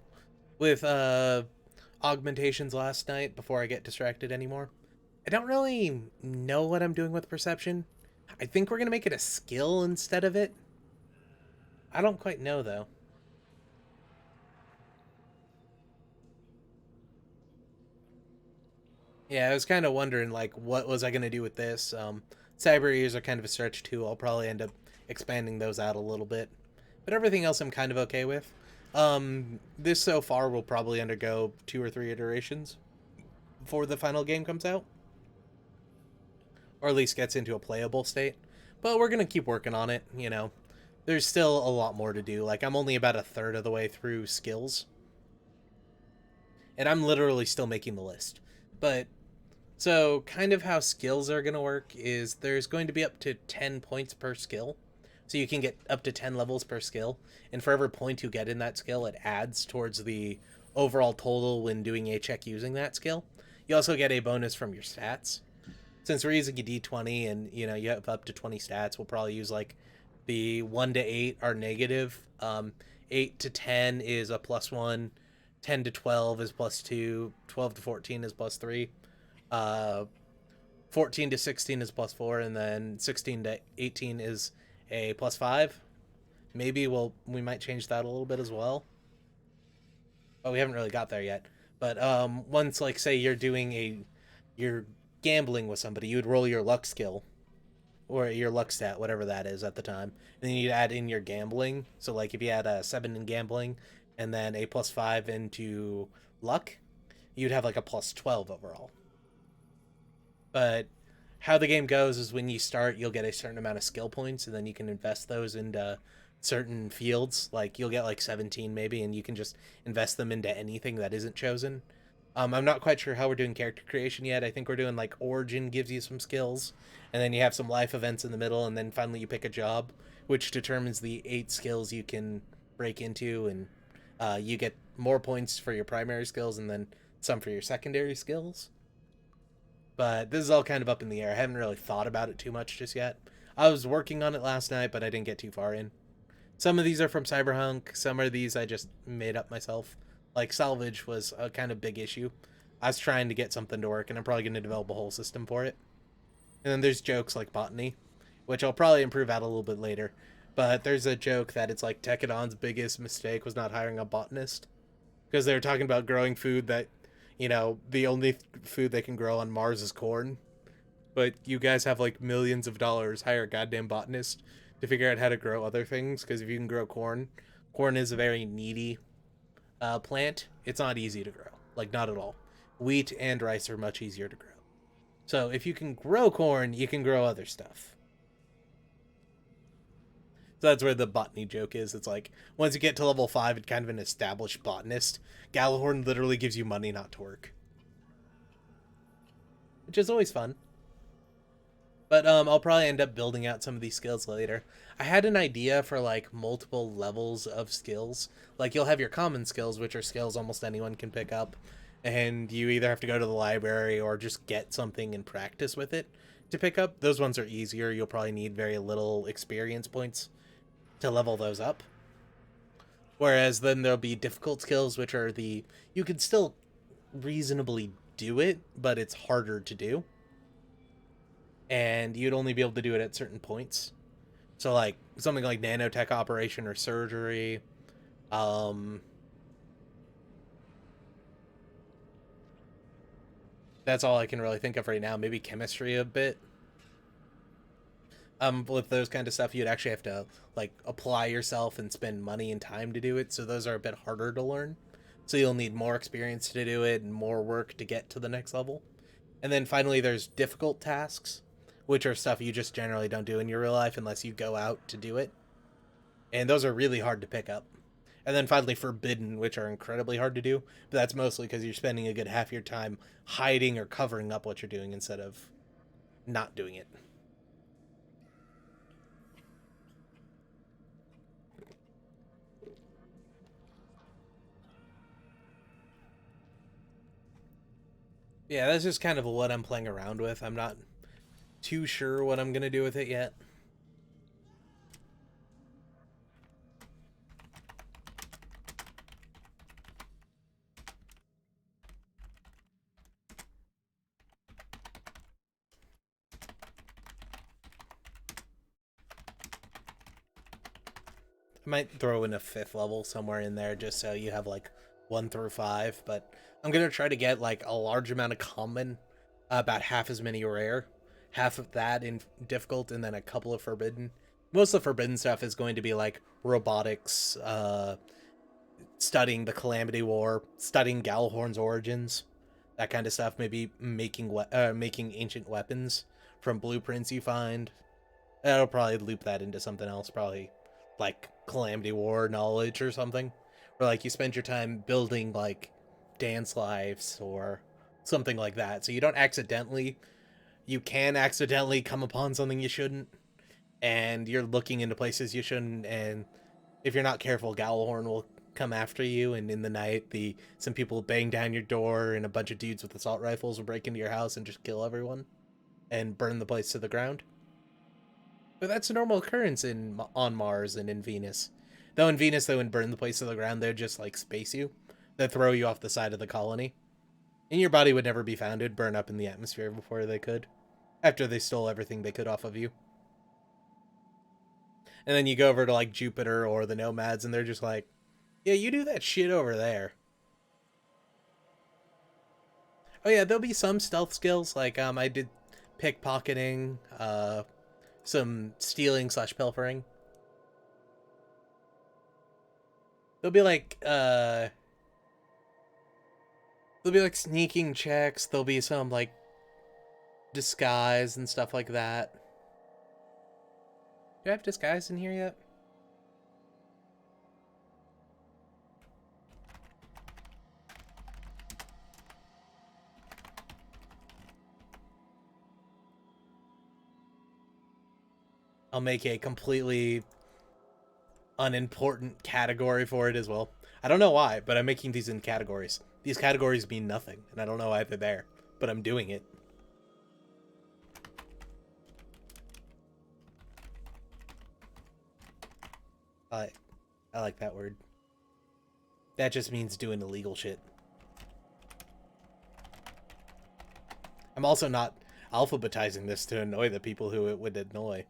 augmentations last night before I get distracted anymore. I don't really know what I'm doing with perception. I think we're gonna make it a skill instead of it. I don't quite know though. Yeah, I was kind of wondering like what was I gonna do with this. Cyber ears are kind of a stretch too. I'll probably end up expanding those out a little bit, but everything else I'm kind of okay with. This so far will probably undergo 2 or 3 iterations before the final game comes out, or at least gets into a playable state. But we're gonna keep working on it. There's still a lot more to do. Like, I'm only about a third of the way through skills, and I'm literally still making the list. But so, kind of how skills are gonna work is there's going to be up to 10 points per skill. So you can get up to 10 levels per skill, and for every point you get in that skill, it adds towards the overall total when doing a check using that skill. You also get a bonus from your stats. Since we're using a d20 and you have up to 20 stats, we'll probably use like the 1 to 8 are negative. 8 to 10 is a +1. 10 to 12 is +2. 12 to 14 is +3. Uh, 14 to 16 is +4, and then 16 to 18 is a +5. Maybe we might change that a little bit as well. Oh, we haven't really got there yet. But once, like, say you're gambling with somebody, you would roll your luck skill or your luck stat, whatever that is at the time, and then you'd add in your gambling. So like if you had a 7 in gambling and then a +5 into luck, you'd have like a +12 overall. But how the game goes is when you start, you'll get a certain amount of skill points, and then you can invest those into certain fields. Like you'll get like 17 maybe, and you can just invest them into anything that isn't chosen. I'm not quite sure how we're doing character creation yet. I think we're doing like origin gives you some skills, and then you have some life events in the middle, and then finally you pick a job, which determines the 8 skills you can break into, and you get more points for your primary skills, and then some for your secondary skills. But this is all kind of up in the air. I haven't really thought about it too much just yet. I was working on it last night, but I didn't get too far in. Some of these are from Cyberpunk. Some of these I just made up myself. Like salvage was a kind of big issue. I was trying to get something to work, and I'm probably going to develop a whole system for it. And then there's jokes like botany, which I'll probably improve out a little bit later. But there's a joke that it's like Tekadon's biggest mistake was not hiring a botanist, because they were talking about growing food that, the only food they can grow on Mars is corn. But you guys have like millions of dollars. Hire a goddamn botanist to figure out how to grow other things. Because if you can grow corn, corn is a very needy plant. It's not easy to grow. Like, not at all. wheat and rice are much easier to grow. So if you can grow corn, you can grow other stuff. So that's where the botany joke is. It's like, once you get to level 5 and kind of an established botanist, Gallahorn literally gives you money not to work. Which is always fun. But I'll probably end up building out some of these skills later. I had an idea for like multiple levels of skills. Like you'll have your common skills, which are skills almost anyone can pick up, and you either have to go to the library or just get something and practice with it to pick up. Those ones are easier. You'll probably need very little experience points to level those up. Whereas then there'll be difficult skills, which are the you can still reasonably do it, but it's harder to do. And you'd only be able to do it at certain points. So like something like nanotech operation or surgery. Um, that's all I can really think of right now. Maybe chemistry a bit. With those kind of stuff, you'd actually have to like apply yourself and spend money and time to do it. So those are a bit harder to learn. So you'll need more experience to do it and more work to get to the next level. And then finally, there's difficult tasks, which are stuff you just generally don't do in your real life unless you go out to do it. And those are really hard to pick up. And then finally, forbidden, which are incredibly hard to do, but that's mostly because you're spending a good half your time hiding or covering up what you're doing instead of not doing it. Yeah, that's just kind of what I'm playing around with. I'm not too sure what I'm going to do with it yet. I might throw in a 5th level somewhere in there just so you have like 1 through 5, but I'm going to try to get like a large amount of common, about half as many rare, half of that in difficult, and then a couple of forbidden. Most of the forbidden stuff is going to be like robotics, studying the Calamity War, studying Galahorn's origins, that kind of stuff. Maybe making ancient weapons from blueprints you find. I'll probably loop that into something else, probably like Calamity War knowledge or something, where like you spend your time building like dance lives or something like that, so you don't accidentally. You can accidentally come upon something you shouldn't, and you're looking into places you shouldn't, and if you're not careful, Galahorn will come after you, and in the night, some people bang down your door, and a bunch of dudes with assault rifles will break into your house and just kill everyone, and burn the place to the ground. But that's a normal occurrence on Mars and in Venus. Though in Venus, they wouldn't burn the place to the ground, they'd just like space you. They'd throw you off the side of the colony. And your body would never be found, it'd burn up in the atmosphere before they could. After they stole everything they could off of you. And then you go over to like Jupiter or the Nomads, and they're just like, yeah, you do that shit over there. Oh yeah, there'll be some stealth skills, like I did pickpocketing, some stealing slash pilfering. There'll be like sneaking checks, there'll be some like disguise and stuff like that. Do I have disguise in here yet? I'll make a completely unimportant category for it as well. I don't know why, but I'm making these in categories. These categories mean nothing, and I don't know why they're there, but I'm doing it. I like that word. That just means doing illegal shit. I'm also not alphabetizing this to annoy the people who it would annoy.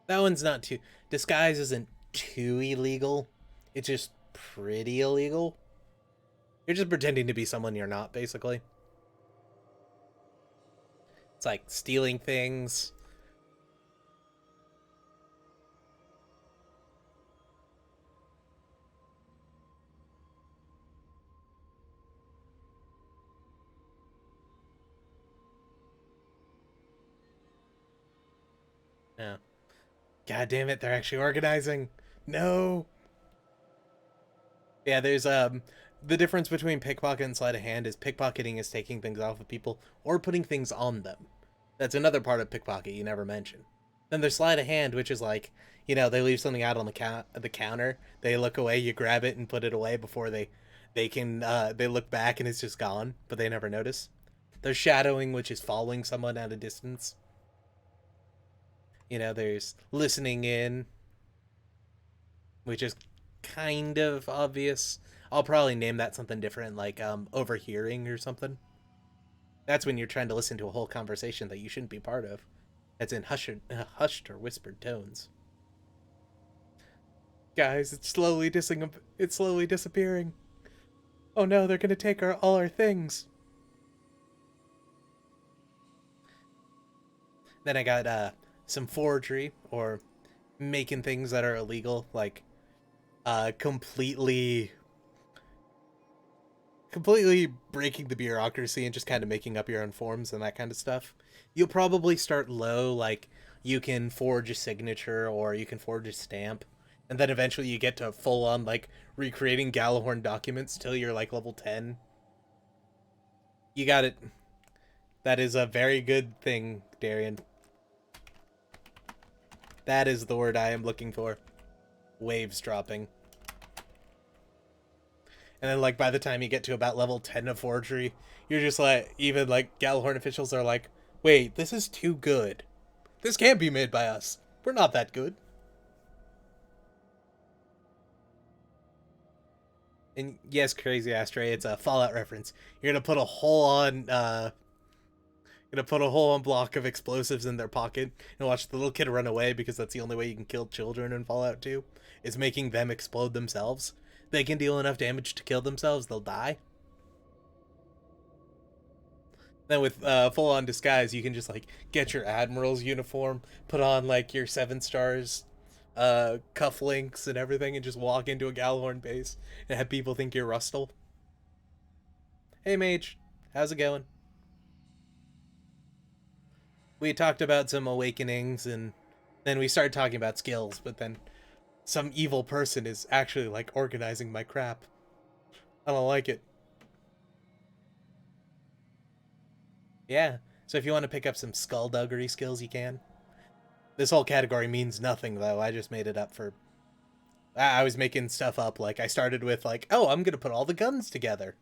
That one's not too. Disguise isn't too illegal. It's just pretty illegal. You're just pretending to be someone you're not, basically. It's like stealing things. Yeah. God damn it, they're actually organizing. No. Yeah, there's the difference between pickpocket and sleight of hand is pickpocketing is taking things off of people or putting things on them. That's another part of pickpocket you never mention. Then there's sleight of hand, which is like, they leave something out on the counter, they look away, you grab it and put it away before they look back and it's just gone, but they never notice. There's shadowing, which is following someone at a distance. There's listening in, which is kind of obvious. I'll probably name that something different, like overhearing or something. That's when you're trying to listen to a whole conversation that you shouldn't be part of. That's in hushed or whispered tones. Guys, it's slowly disappearing. Oh no, they're gonna take all our things. Then I got some forgery or making things that are illegal, like completely breaking the bureaucracy and just kind of making up your own forms and that kind of stuff. You'll probably start low, like you can forge a signature or you can forge a stamp, and then eventually you get to full on like recreating Gallahorn documents till you're like level 10. You got it. That is a very good thing, Darian. That is the word I am looking for. Waves dropping. And then, like, by the time you get to about level 10 of forgery, you're just like, even like Gallahorn officials are like, wait, this is too good. This can't be made by us. We're not that good. And yes, Crazy Astray, it's a Fallout reference. You're gonna put a whole on block of explosives in their pocket and watch the little kid run away because that's the only way you can kill children in Fallout 2, is making them explode themselves. They can deal enough damage to kill themselves, they'll die. Then with full on disguise, you can just like get your admiral's uniform, put on like your 7 stars, cufflinks and everything, and just walk into a Gallahorn base and have people think you're Rustle. Hey mage, how's it going? We talked about some awakenings and then we started talking about skills, but then some evil person is actually like organizing my crap. I don't like it. Yeah. So if you want to pick up some skullduggery skills, you can. This whole category means nothing though. I just made it up for. I was making stuff up. Like I started with like, oh, I'm gonna put all the guns together,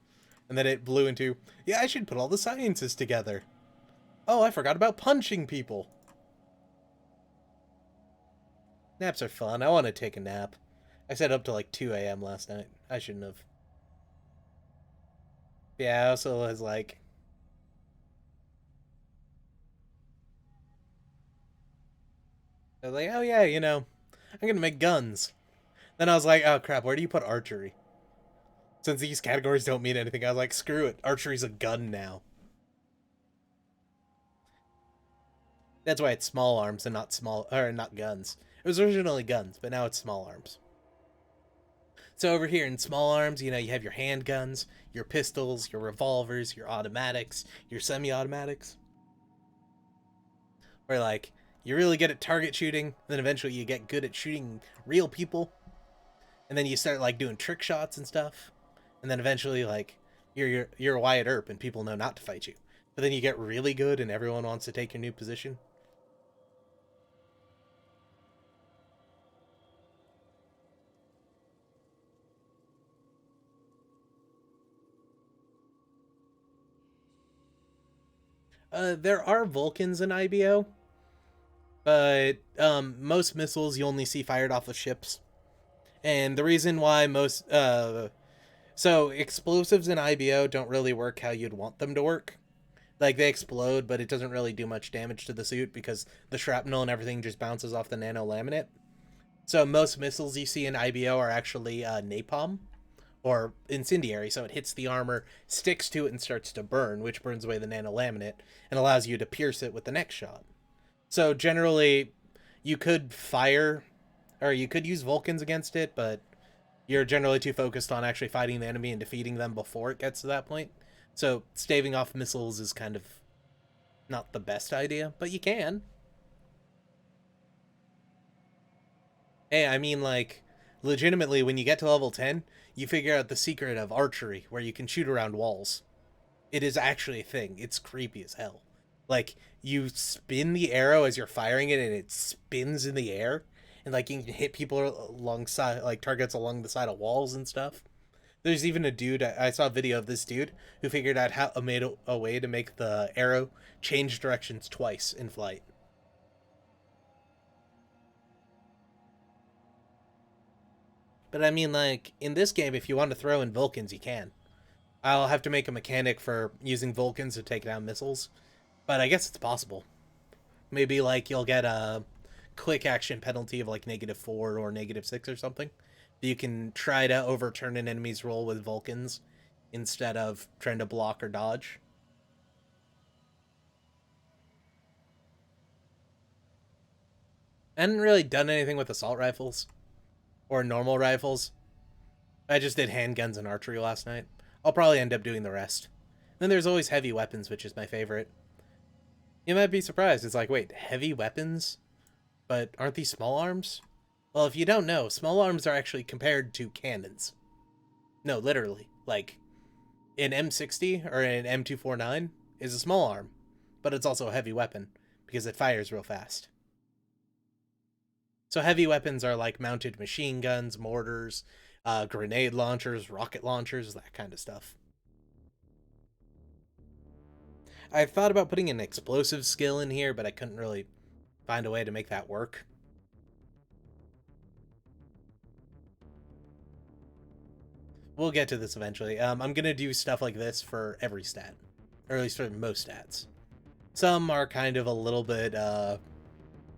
and then it blew into, yeah, I should put all the sciences together. Oh, I forgot about punching people. Naps are fun. I want to take a nap. I sat up to like 2 a.m. last night. I shouldn't have. Yeah, I also was like, oh yeah, I'm gonna make guns. Then I was like, oh crap, where do you put archery? Since these categories don't mean anything, I was like, screw it, archery's a gun now. That's why it's small arms and not guns. It was originally guns, but now it's small arms. So over here in small arms, you have your handguns, your pistols, your revolvers, your automatics, your semi-automatics. Where like you really get at target shooting, then eventually you get good at shooting real people, and then you start like doing trick shots and stuff, and then eventually like you're Wyatt Earp and people know not to fight you. But then you get really good and everyone wants to take your new position. There are Vulcans in IBO, but most missiles you only see fired off of ships. And the reason why so explosives in IBO don't really work how you'd want them to work, Like, they explode, but it doesn't really do much damage to the suit because the shrapnel and everything just bounces off the nano laminate. So most missiles you see in IBO are actually napalm or incendiary, so it hits the armor, sticks to it, and starts to burn, which burns away the nano laminate and allows you to pierce it with the next shot. So generally, you could fire, or you could use Vulcans against it, but you're generally too focused on actually fighting the enemy and defeating them before it gets to that point. So staving off missiles is kind of not the best idea, but you can. Hey, I mean, like, legitimately, when you get to level 10, you figure out the secret of archery, where you can shoot around walls. It is actually a thing. It's creepy as hell. Like, you spin the arrow as you're firing it, and it spins in the air, and like you can hit people alongside, like targets along the side of walls and stuff. There's even a dude, I saw a video of this dude who figured out how made a way to make the arrow change directions twice in flight. But I mean, like, in this game, if you want to throw in Vulcans, you can. I'll have to make a mechanic for using Vulcans to take down missiles, but I guess it's possible. Maybe, like, you'll get a quick action penalty of, like, -4 or -6 or something. You can try to overturn an enemy's roll with Vulcans instead of trying to block or dodge. I hadn't really done anything with assault rifles or normal rifles. I just did handguns and archery last night. I'll probably end up doing the rest. Then there's always heavy weapons, which is my favorite. You might be surprised. It's like, wait, heavy weapons? But aren't these small arms? Well, if you don't know, small arms are actually compared to cannons. No, literally. Like, an M60 or an M249 is a small arm, but it's also a heavy weapon because it fires real fast. So heavy weapons are like mounted machine guns, mortars, grenade launchers, rocket launchers, that kind of stuff. I thought about putting an explosive skill in here, but I couldn't really find a way to make that work. We'll get to this eventually. I'm going to do stuff like this for every stat, or at least for most stats. Some are kind of a little bit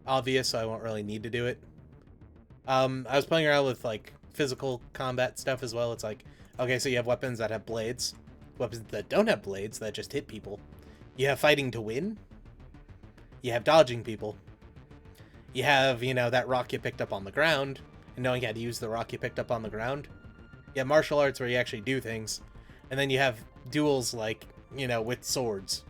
obvious, so I won't really need to do it. I was playing around with like physical combat stuff as well. It's like, okay, so you have weapons that have blades, weapons that don't have blades that just hit people. You have fighting to win. You have dodging people. You have, you know, that rock you picked up on the ground and knowing how to use the rock you picked up on the ground. You have martial arts where you actually do things. And then you have duels like, you know, with swords.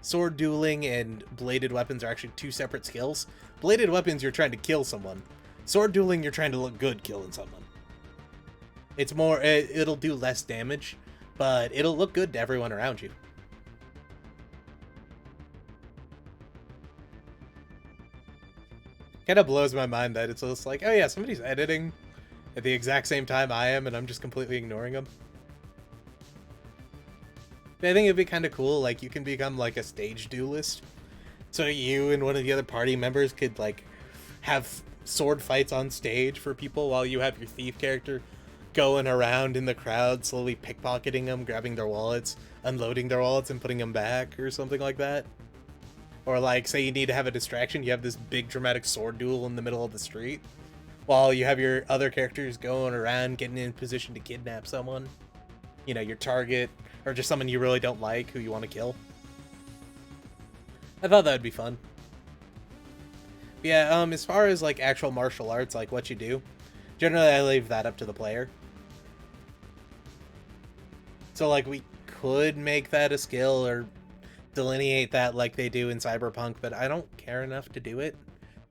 Sword dueling and bladed weapons are actually two separate skills. Bladed weapons, you're trying to kill someone. Sword dueling, you're trying to look good killing someone. It's more, it'll do less damage, but it'll look good to everyone around you. Kind of blows my mind that it's just like, oh yeah, somebody's editing at the exact same time I am, and I'm just completely ignoring them. But I think it'd be kind of cool, like, you can become, like, a stage duelist. So you and one of the other party members could, like, have sword fights on stage for people while you have your thief character going around in the crowd, slowly pickpocketing them, grabbing their wallets, unloading their wallets, and putting them back, or something like that. Or, like, say you need to have a distraction, you have this big dramatic sword duel in the middle of the street, while you have your other characters going around, getting in position to kidnap someone. You know, your target, or just someone you really don't like, who you want to kill. I thought that would be fun. But yeah, as far as, like, actual martial arts, like, what you do, generally I leave that up to the player. So, like, we could make that a skill, or delineate that like they do in Cyberpunk, but I don't care enough to do it.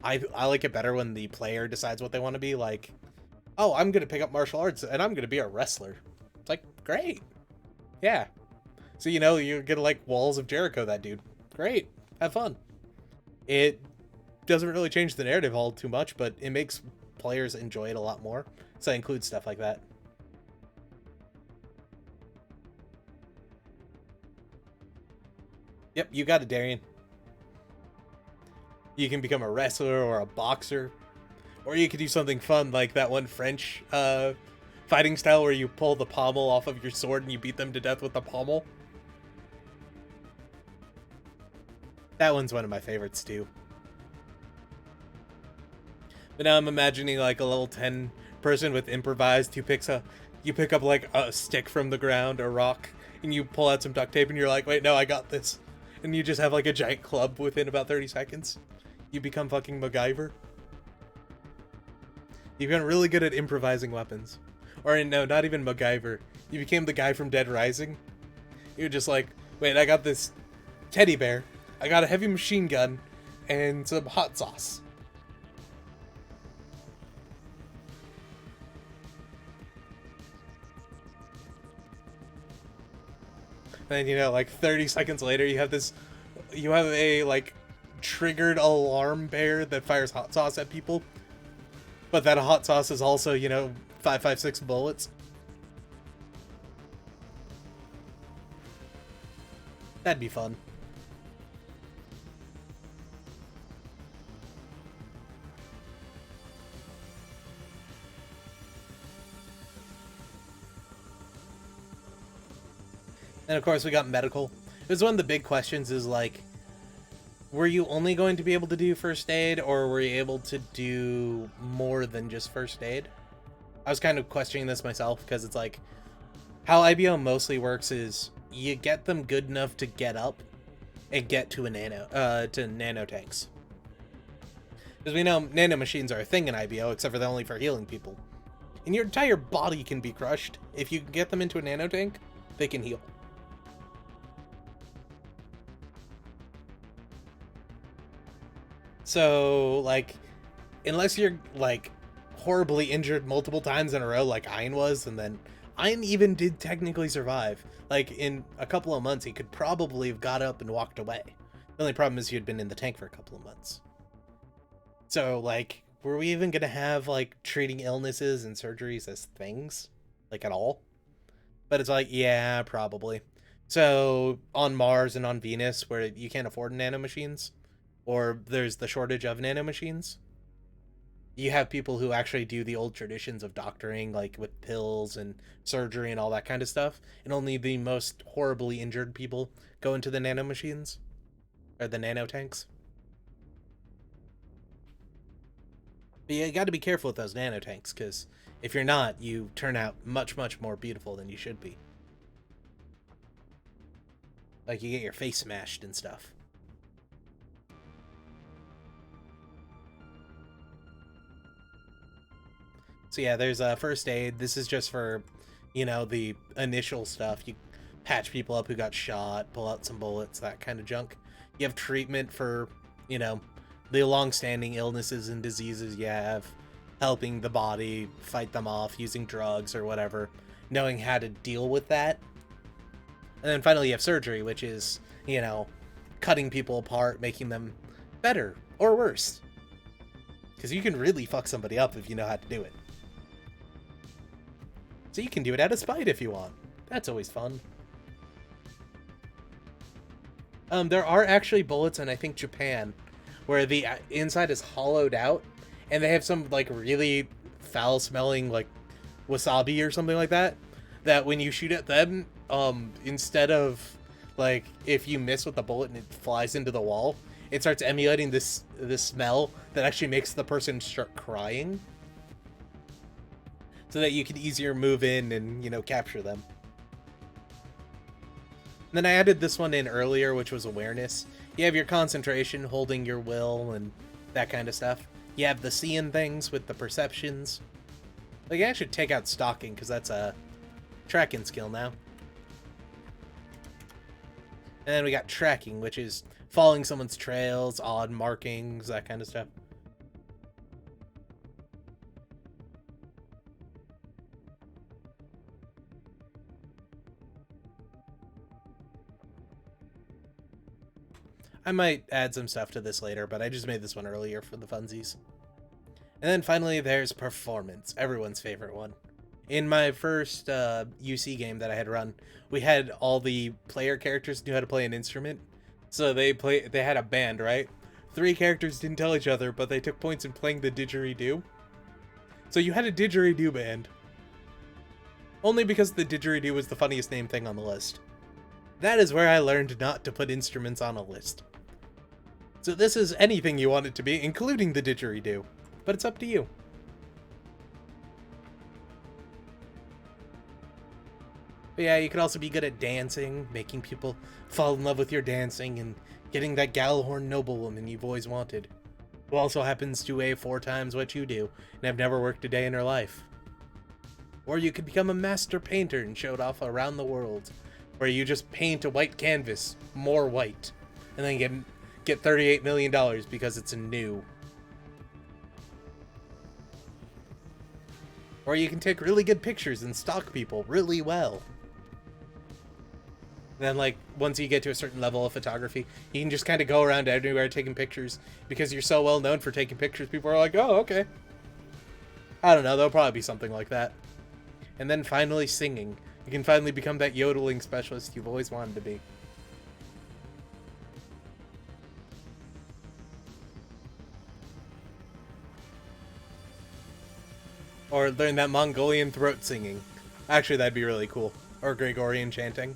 I like it better when the player decides what they want to be. Like, oh, I'm gonna pick up martial arts and I'm gonna be a wrestler. It's like, great, yeah. So you know you're gonna like Walls of Jericho that dude. Great, have fun. It doesn't really change the narrative all too much, but it makes players enjoy it a lot more. So I include stuff like that. Yep, you got it, Darian. You can become a wrestler or a boxer. Or you could do something fun like that one French fighter fighting style where you pull the pommel off of your sword and you beat them to death with the pommel. That one's one of my favorites too. But now I'm imagining like a level 10 person with improvised who you pick up like a stick from the ground or rock and you pull out some duct tape and you're like, wait, no, I got this. And you just have like a giant club within about 30 seconds. You become fucking MacGyver. You've gotten really good at improvising weapons. Or no, not even MacGyver. You became the guy from Dead Rising. You're just like, wait, I got this teddy bear, I got a heavy machine gun, and some hot sauce. And then, like 30 seconds later, you have a like triggered alarm bear that fires hot sauce at people. But that hot sauce is also, 5.56 bullets. That'd be fun. And of course we got medical. It was one of the big questions is like, were you only going to be able to do first aid, or were you able to do more than just first aid? I was kind of questioning this myself, because it's like, how IBO mostly works is, you get them good enough to get up, and get to nano tanks. Because we know nano machines are a thing in IBO, except for they're only for healing people. And your entire body can be crushed. If you get them into a nano tank, they can heal. So, like, unless you're, like, horribly injured multiple times in a row like Ein was, and then Ein even did technically survive. Like, in a couple of months, he could probably have got up and walked away. The only problem is he had been in the tank for a couple of months. So, like, were we even gonna have, like, treating illnesses and surgeries as things? Like, at all? But it's like, yeah, probably. So, on Mars and on Venus, where you can't afford nanomachines, or there's the shortage of nanomachines, you have people who actually do the old traditions of doctoring, like with pills and surgery and all that kind of stuff, and only the most horribly injured people go into the nanomachines, or the nanotanks. But you gotta be careful with those nanotanks, because if you're not, you turn out much, much more beautiful than you should be. Like, you get your face smashed and stuff. So yeah, there's first aid. This is just for, the initial stuff. You patch people up who got shot, pull out some bullets, that kind of junk. You have treatment for, the long-standing illnesses and diseases you have, helping the body fight them off using drugs or whatever, knowing how to deal with that. And then finally you have surgery, which is, cutting people apart, making them better or worse. Because you can really fuck somebody up if you know how to do it. So you can do it out of spite if you want. That's always fun. There are actually bullets in, I think, Japan, where the inside is hollowed out, and they have some, like, really foul-smelling, like, wasabi or something like that, that when you shoot at them, instead of, like, if you miss with the bullet and it flies into the wall, it starts emulating this smell that actually makes the person start crying, so that you can easier move in and, capture them. And then I added this one in earlier, which was awareness. You have your concentration, holding your will, and that kind of stuff. You have the seeing things with the perceptions. Like, I should take out stalking, because that's a tracking skill now. And then we got tracking, which is following someone's trails, odd markings, that kind of stuff. I might add some stuff to this later, but I just made this one earlier for the funsies. And then finally, there's performance, everyone's favorite one. In my first UC game that I had run, we had all the player characters knew how to play an instrument. So they had a band, right? 3 characters didn't tell each other, but they took points in playing the didgeridoo. So you had a didgeridoo band. only because the didgeridoo was the funniest name thing on the list. That is where I learned not to put instruments on a list. So this is anything you want it to be, including the didgeridoo, but it's up to you. But yeah, you could also be good at dancing, making people fall in love with your dancing, and getting that Gallahorn noblewoman you've always wanted, who also happens to weigh 4 times what you do, and have never worked a day in her life. Or you could become a master painter and show it off around the world, where you just paint a white canvas, more white, and then get $38 million because it's new. Or you can take really good pictures and stalk people really well. Then, like, once you get to a certain level of photography, you can just kind of go around everywhere taking pictures, because you're so well known for taking pictures. People are like, oh, okay. I don't know, there'll probably be something like that. And then finally singing. You can finally become that yodeling specialist you've always wanted to be. Or learn that Mongolian throat singing. Actually, that'd be really cool. Or Gregorian chanting.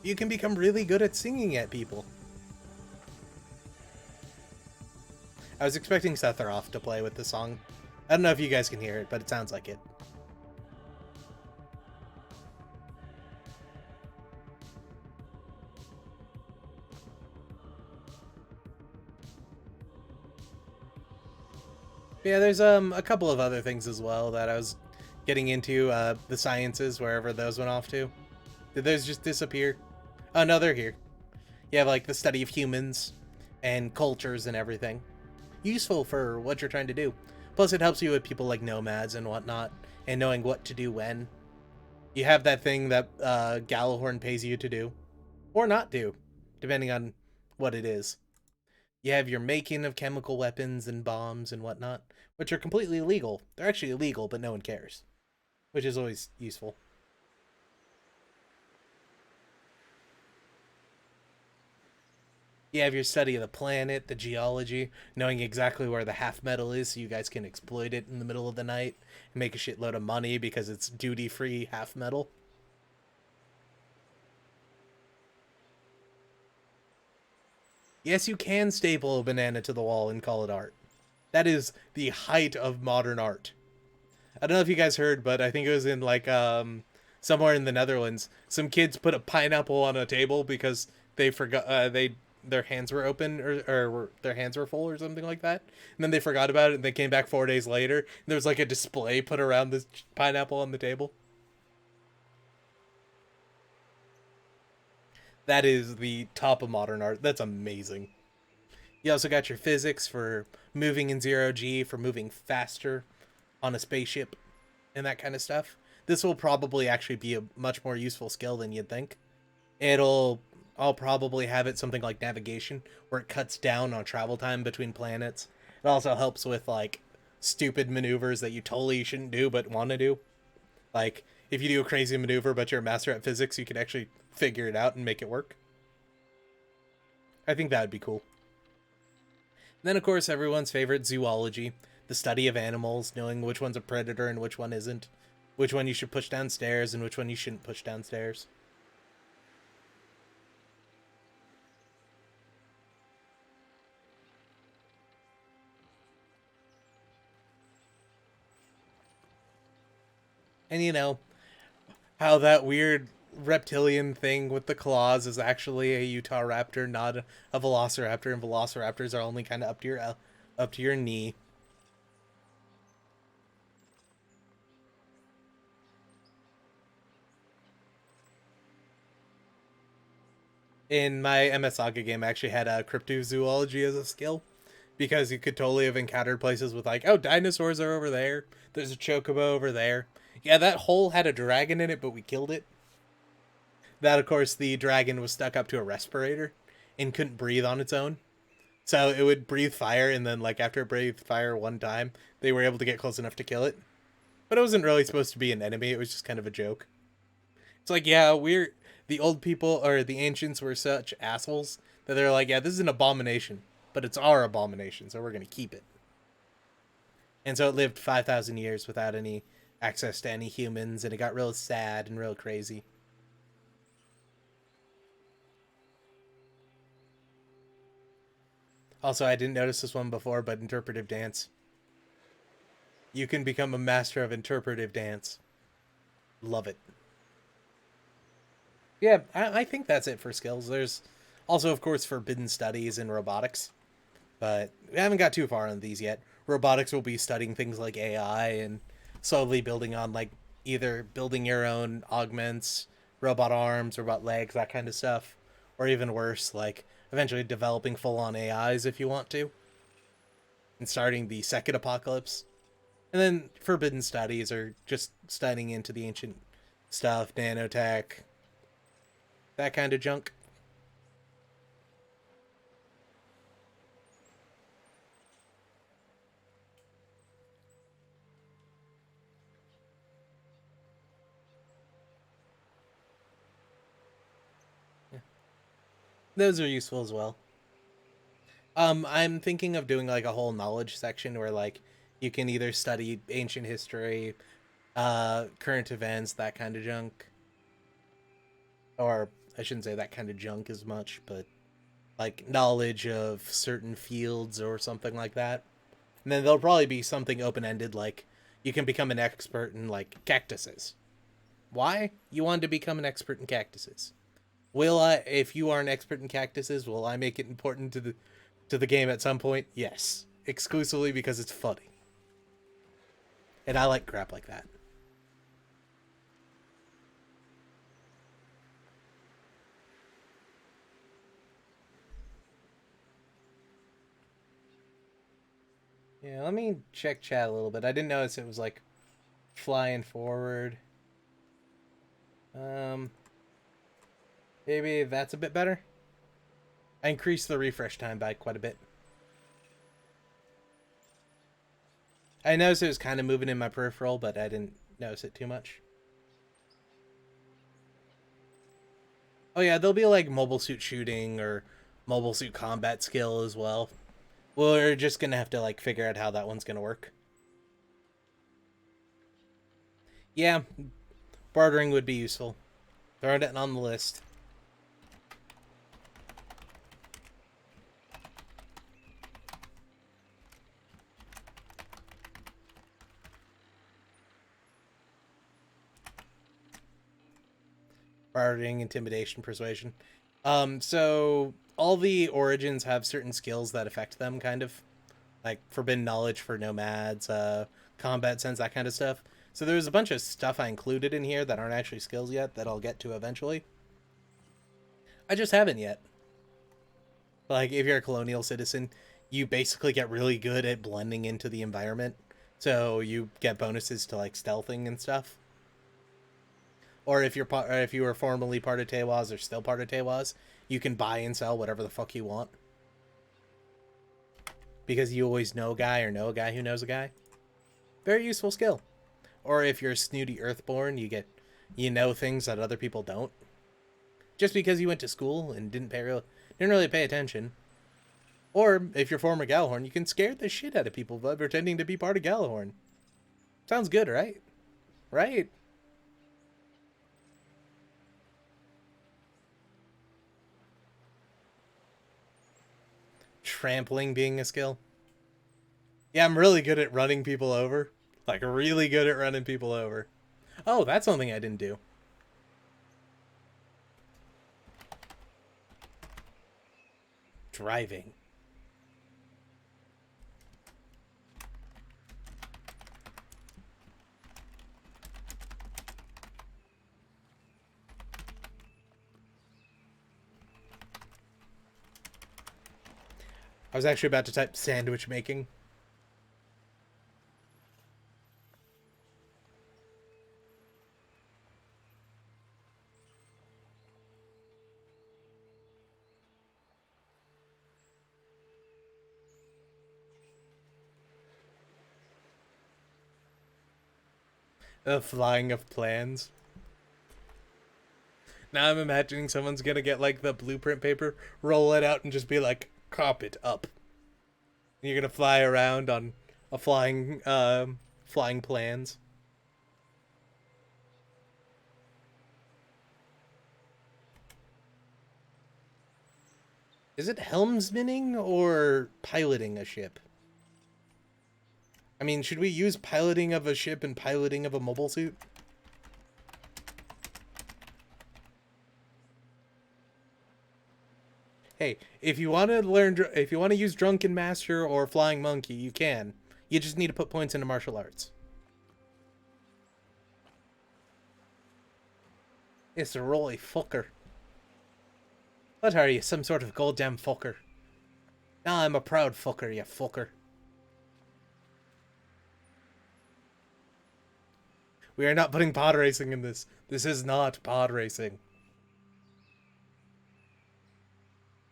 You can become really good at singing at people. I was expecting Setharoth to play with the song. I don't know if you guys can hear it, but it sounds like it. Yeah, there's a couple of other things as well that I was getting into, the sciences, wherever those went off to. Did those just disappear? Oh, no, they're here. You have, like, the study of humans and cultures and everything. Useful for what you're trying to do. Plus, it helps you with people like nomads and whatnot, and knowing what to do when. You have that thing that Gallahorn pays you to do, or not do, depending on what it is. You have your making of chemical weapons and bombs and whatnot, which are completely illegal. They're actually illegal, but no one cares, which is always useful. You have your study of the planet, the geology, knowing exactly where the half metal is so you guys can exploit it in the middle of the night and make a shitload of money because it's duty-free half metal. Yes, you can staple a banana to the wall and call it art. That is the height of modern art. I don't know if you guys heard, but I think it was in, like, somewhere in the Netherlands. Some kids put a pineapple on a table because they forgot, their hands were open, or their hands were full or something like that. And then they forgot about it, and they came back 4 days later, and there was, like, a display put around this pineapple on the table. That is the top of modern art. That's amazing. You also got your physics for moving in 0G, for moving faster on a spaceship, and that kind of stuff. This will probably actually be a much more useful skill than you'd think. I'll probably have it something like navigation, where it cuts down on travel time between planets. It also helps with, like, stupid maneuvers that you totally shouldn't do but want to do. Like, if you do a crazy maneuver but you're a master at physics, you can actually figure it out and make it work. I think that would be cool. And then, of course, everyone's favorite, zoology. The study of animals, knowing which one's a predator and which one isn't. Which one you should push downstairs and which one you shouldn't push downstairs. And, you know, how that weird reptilian thing with the claws is actually a Utah raptor, not a velociraptor, and velociraptors are only kind of up to your knee. In my MS Saga game, I actually had a cryptozoology as a skill, because you could totally have encountered places with, like, oh, dinosaurs are over there. There's a chocobo over there. Yeah, that hole had a dragon in it, but we killed it. That, of course, the dragon was stuck up to a respirator and couldn't breathe on its own. So it would breathe fire, and then, like, after it breathed fire one time, they were able to get close enough to kill it. But it wasn't really supposed to be an enemy, it was just kind of a joke. It's like, yeah, the old people, or the ancients, were such assholes that they're like, yeah, this is an abomination, but it's our abomination, so we're going to keep it. And so it lived 5,000 years without any access to any humans, and it got real sad and real crazy. Also, I didn't notice this one before, but interpretive dance. You can become a master of interpretive dance. Love it. Yeah, I think that's it for skills. There's also, of course, forbidden studies in robotics, but we haven't got too far on these yet. Robotics will be studying things like AI and slowly building on, like, either building your own augments, robot arms, robot legs, that kind of stuff, or even worse, like eventually developing full-on AIs if you want to, and starting the second apocalypse. And then forbidden studies are just studying into the ancient stuff, nanotech, that kind of junk. Yeah. Those are useful as well. I'm thinking of doing like a whole knowledge section where like you can either study ancient history, current events, that kind of junk. Or I shouldn't say that kind of junk as much, but like knowledge of certain fields or something like that. And then there'll probably be something open ended like you can become an expert in like cactuses. Why? You want to become an expert in cactuses. Will I, if you are an expert in cactuses, will I make it important to the game at some point? Yes. Exclusively because it's funny. And I like crap like that. Yeah, let me check chat a little bit. I didn't notice it was like flying forward. Um, Maybe that's a bit better. I increased the refresh time by quite a bit. I noticed it was kind of moving in my peripheral, but I didn't notice it too much. Oh yeah, there'll be like mobile suit shooting or mobile suit combat skill as well. We're just gonna have to like figure out how that one's gonna work. Yeah, bartering would be useful. Throwing it on the list. Bartering, intimidation, persuasion. So all the origins have certain skills that affect them, kind of like forbidden knowledge for nomads, combat sense, that kind of stuff. So there's a bunch of stuff I included in here that aren't actually skills yet that I'll get to eventually. I just haven't yet. Like if you're a colonial citizen, you basically get really good at blending into the environment. So you get bonuses to like stealthing and stuff. Or if you were formerly part of Tewas or still part of Tewas, you can buy and sell whatever the fuck you want because you always know a guy or know a guy who knows a guy. Very useful skill. Or if you're a snooty Earthborn, you know things that other people don't. Just because you went to school and didn't really pay attention. Or if you're former Galahorn, you can scare the shit out of people by pretending to be part of Galahorn. Sounds good, right? Right? Trampling being a skill. Yeah, I'm really good at running people over. Like, really good at running people over. Oh, that's something I didn't do. Driving. I was actually about to type sandwich making. The flying of plans. Now I'm imagining someone's gonna get like the blueprint paper, roll it out, and just be like, "Cop it up." And you're gonna fly around on a flying plans. Is it helmsmaning or piloting a ship? I mean, should we use piloting of a ship and piloting of a mobile suit? Hey, if you want to if you want to use Drunken Master or Flying Monkey, you can. You just need to put points into martial arts. It's a roly fucker. What are you, some sort of goddamn fucker? Nah, I'm a proud fucker, you fucker. We are not putting pod racing in this. This is not pod racing.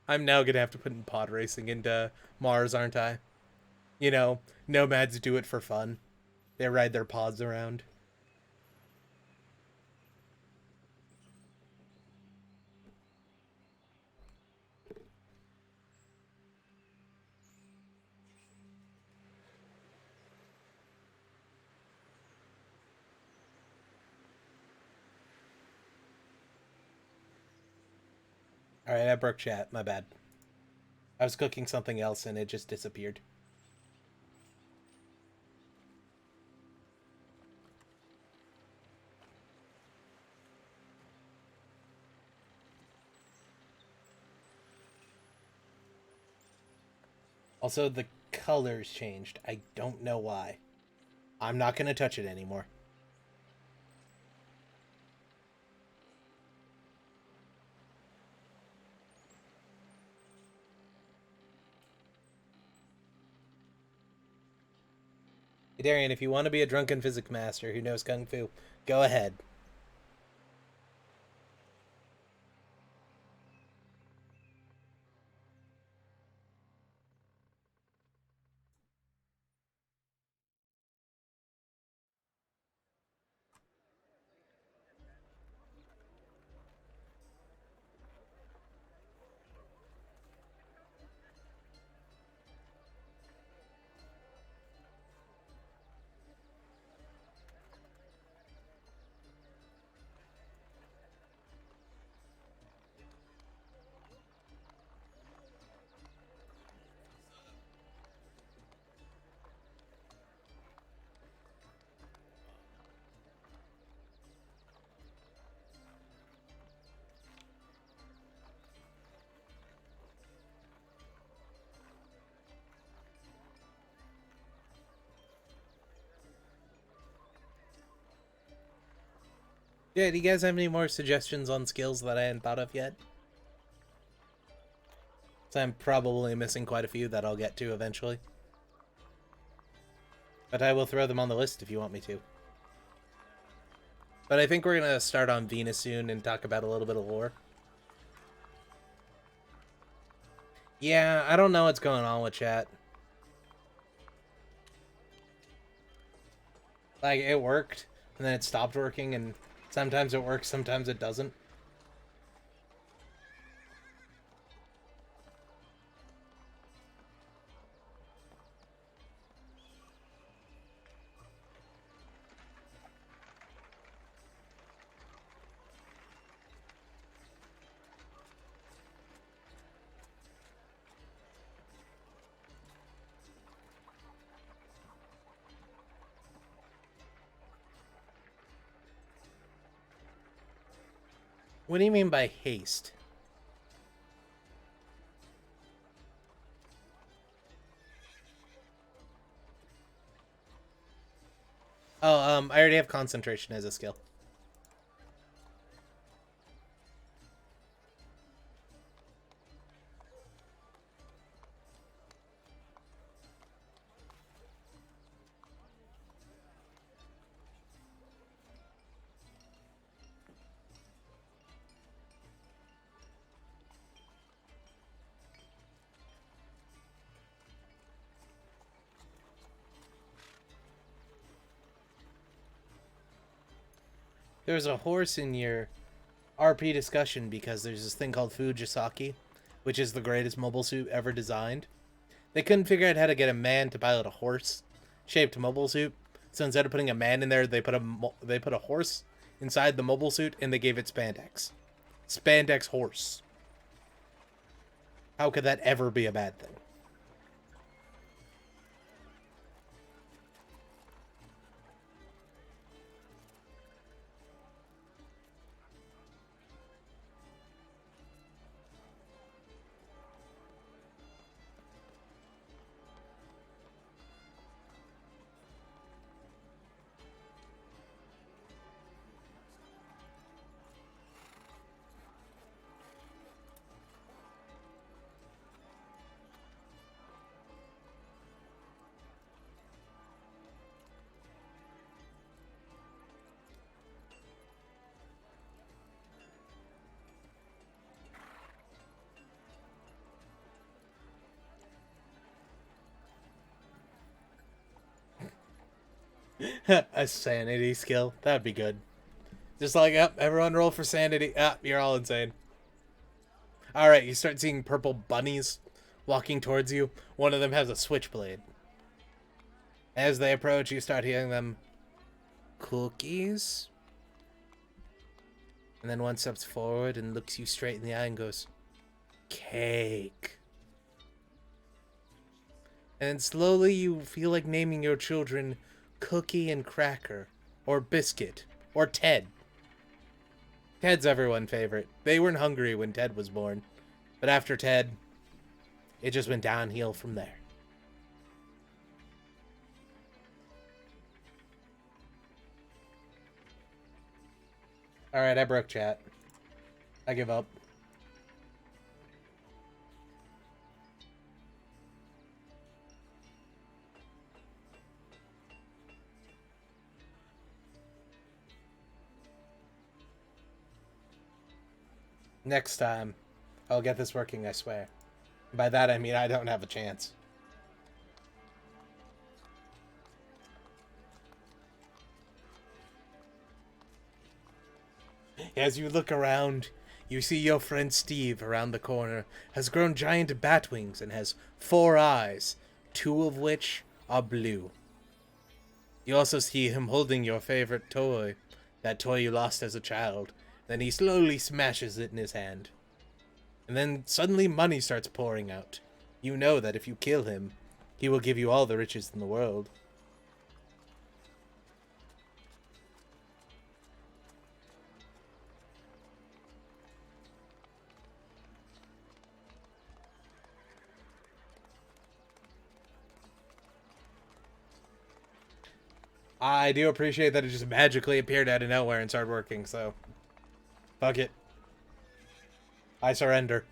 I'm now gonna have to put in pod racing into Mars, aren't I? You know, nomads do it for fun. They ride their pods around. Alright, I broke chat. My bad. I was cooking something else and it just disappeared. Also, the colors changed. I don't know why. I'm not going to touch it anymore. Hey, Darian, if you want to be a drunken physics master who knows Kung Fu, go ahead. Yeah, do you guys have any more suggestions on skills that I hadn't thought of yet? So I'm probably missing quite a few that I'll get to eventually. But I will throw them on the list if you want me to. But I think we're going to start on Venus soon and talk about a little bit of lore. Yeah, I don't know what's going on with chat. Like, it worked, and then it stopped working, and sometimes it works, sometimes it doesn't. What do you mean by haste? Oh, I already have concentration as a skill. There's a horse in your RP discussion because there's this thing called Fujisaki, which is the greatest mobile suit ever designed. They couldn't figure out how to get a man to pilot a horse-shaped mobile suit, so instead of putting a man in there, they put a horse inside the mobile suit, and they gave it spandex. Spandex horse. How could that ever be a bad thing? A sanity skill. That'd be good. Just like, up, everyone roll for sanity. Ah, you're all insane. Alright, you start seeing purple bunnies walking towards you. One of them has a switchblade. As they approach, you start hearing them, cookies? And then one steps forward and looks you straight in the eye and goes, cake. And slowly you feel like naming your children Cookie and Cracker, or Biscuit, or Ted. Ted's everyone's favorite. They weren't hungry when Ted was born, but after Ted, it just went downhill from there. Alright, I broke chat. I give up. Next time, I'll get this working, I swear. By that I mean I don't have a chance. As you look around, you see your friend Steve around the corner has grown giant bat wings and has 4 eyes, 2 of which are blue. You also see him holding your favorite toy, that toy you lost as a child. Then he slowly smashes it in his hand. And then suddenly money starts pouring out. You know that if you kill him, he will give you all the riches in the world. I do appreciate that it just magically appeared out of nowhere and started working, so... fuck it. I surrender.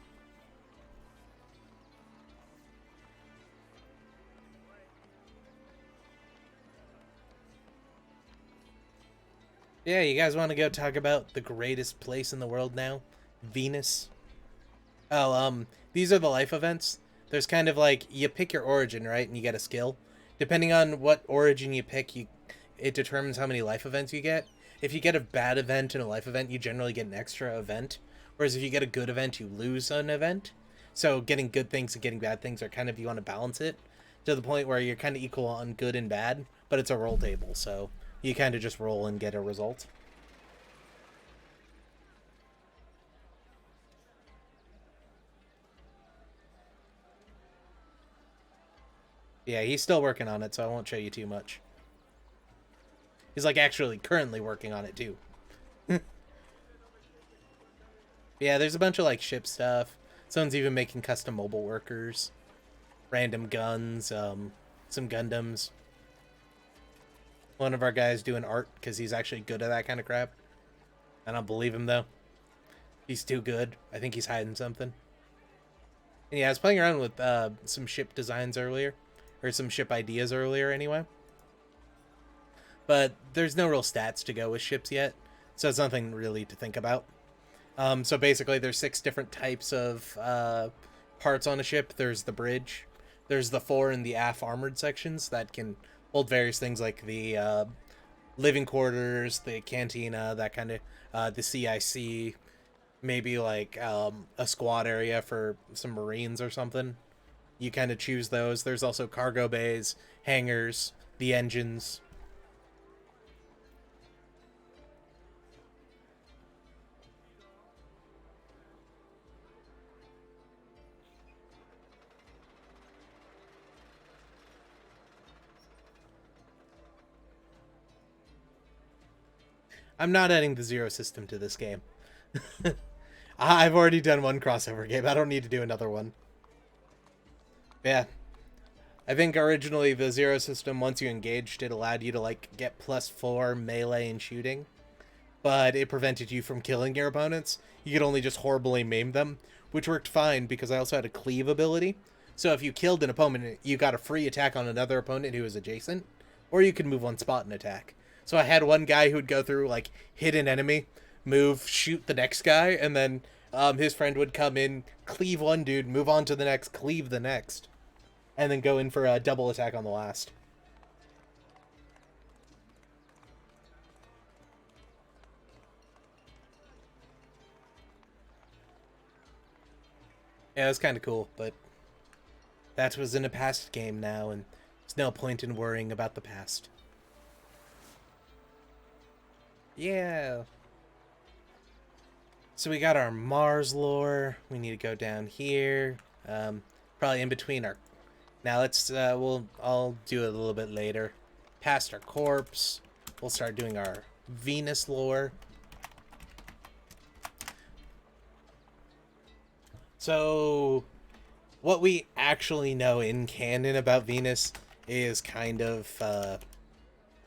Yeah, you guys want to go talk about the greatest place in the world now? Venus? Oh, these are the life events. There's kind of like, you pick your origin, right? And you get a skill. Depending on what origin you pick, it determines how many life events you get. If you get a bad event and a life event, you generally get an extra event. Whereas if you get a good event, you lose an event. So getting good things and getting bad things are kind of, you want to balance it to the point where you're kind of equal on good and bad, but it's a roll table, so you kind of just roll and get a result. Yeah, he's still working on it, so I won't show you too much. He's like actually currently working on it too. Yeah, there's a bunch of like ship stuff. Someone's even making custom mobile workers, random guns, some Gundams. One of our guys doing art because he's actually good at that kind of crap. I don't believe him though. He's too good. I think he's hiding something. And yeah, I was playing around with some ship designs earlier, or some ship ideas earlier anyway. But there's no real stats to go with ships yet, so it's nothing really to think about. So basically, there's 6 different types of parts on a ship. There's the bridge, there's the fore and the aft armored sections that can hold various things like the living quarters, the cantina, that kind of, the CIC, maybe like a squad area for some Marines or something. You kind of choose those. There's also cargo bays, hangars, the engines. I'm not adding the zero system to this game. I've already done one crossover game. I don't need to do another one. Yeah. I think originally the zero system, once you engaged, it allowed you to, like, get +4 melee and shooting. But it prevented you from killing your opponents. You could only just horribly maim them, which worked fine because I also had a cleave ability. So if you killed an opponent, you got a free attack on another opponent who was adjacent, or you could move one spot and attack. So I had one guy who would go through, like, hit an enemy, move, shoot the next guy, and then his friend would come in, cleave one dude, move on to the next, cleave the next, and then go in for a double attack on the last. Yeah, it was kind of cool, but that was in a past game now, and there's no point in worrying about the past. Yeah. So we got our Mars lore. We need to go down here. Probably in between our... Now let's, I'll do it a little bit later. Past our corpse. We'll start doing our Venus lore. So, what we actually know in canon about Venus is kind of,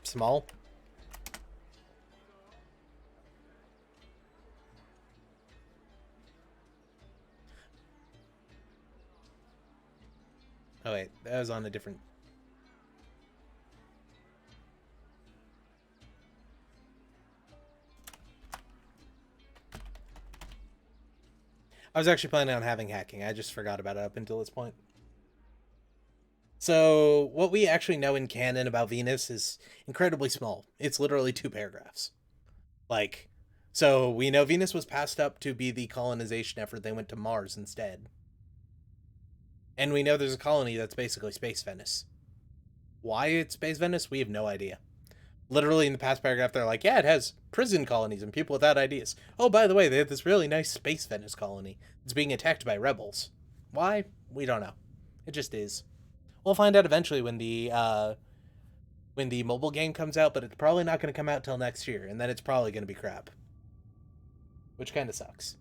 small. Oh wait, that was on a different... I was actually planning on having hacking. I just forgot about it up until this point. So, what we actually know in canon about Venus is incredibly small. It's literally 2 paragraphs. Like, so we know Venus was passed up to be the colonization effort. They went to Mars instead. And we know there's a colony that's basically Space Venice. Why it's Space Venice, we have no idea. Literally in the past paragraph, they're like, yeah, it has prison colonies and people without ideas. Oh, by the way, they have this really nice Space Venice colony that's being attacked by rebels. Why? We don't know. It just is. We'll find out eventually when the mobile game comes out, but it's probably not going to come out till next year, and then it's probably going to be crap. Which kind of sucks.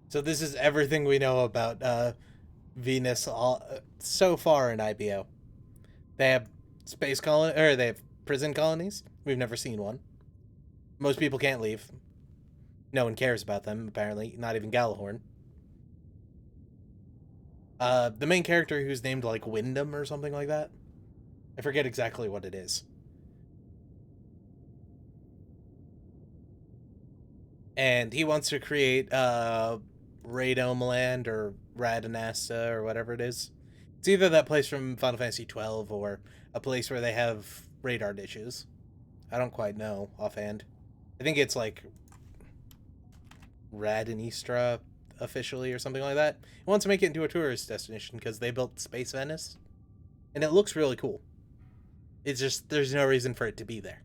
So this is everything we know about Venus so far in IBO. They have space colony, or they have prison colonies. We've never seen one. Most people can't leave. No one cares about them, apparently. Not even Galahorn. The main character, who's named like Wyndham or something like that. I forget exactly what it is. And he wants to create Radome Land or Radanassa or whatever it is. It's either that place from Final Fantasy XII or a place where they have radar dishes. I don't quite know offhand. I think it's like Radanistra officially or something like that. He wants to make it into a tourist destination because they built Space Venice. And it looks really cool. It's just, there's no reason for it to be there.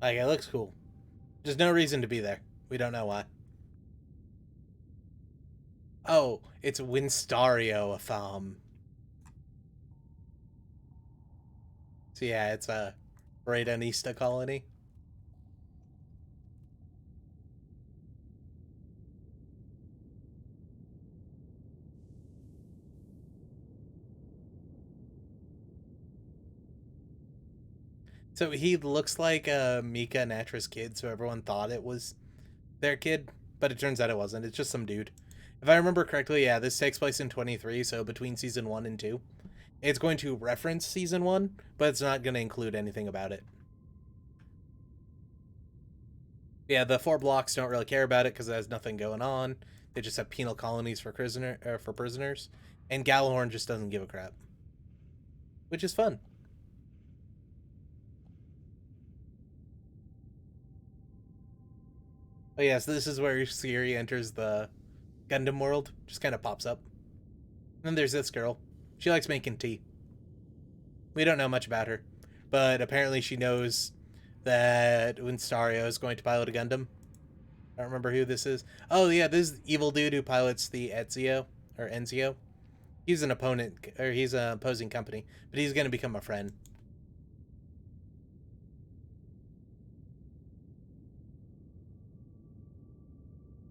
Like, it looks cool. There's no reason to be there. We don't know why. Oh, it's Winstario, so yeah, it's a Raidenista colony. So he looks like Mika and Atra's kid, so everyone thought it was their kid, but it turns out it wasn't. It's just some dude. If I remember correctly, yeah, this takes place in 23, so between season 1 and 2. It's going to reference season 1, but it's not going to include anything about it. Yeah, the 4 blocks don't really care about it because there's nothing going on. They just have penal colonies for prisoners, and Gallahorn just doesn't give a crap, which is fun. Oh yeah, so this is where Siri enters the Gundam world. Just kind of pops up. And then there's this girl. She likes making tea. We don't know much about her, but apparently she knows that Winstario is going to pilot a Gundam. I don't remember who this is. Oh yeah, this is evil dude who pilots the Enzio. He's an opponent, or he's an opposing company, but he's going to become a friend.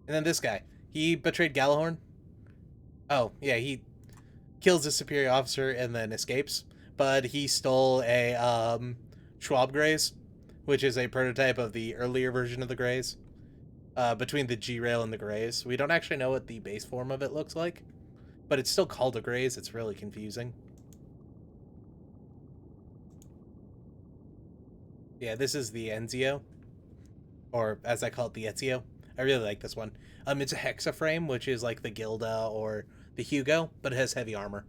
And then this guy, he betrayed Gallahorn. Oh yeah, he kills a superior officer and then escapes. But he stole a Schwab Grays, which is a prototype of the earlier version of the Grays. Between the G Rail and the Grays, we don't actually know what the base form of it looks like, but it's still called a Grays. It's really confusing. Yeah, this is the Enzio, or as I call it, the Ezio. I really like this one. It's a hexaframe, which is like the Gilda or the Hugo, but it has heavy armor.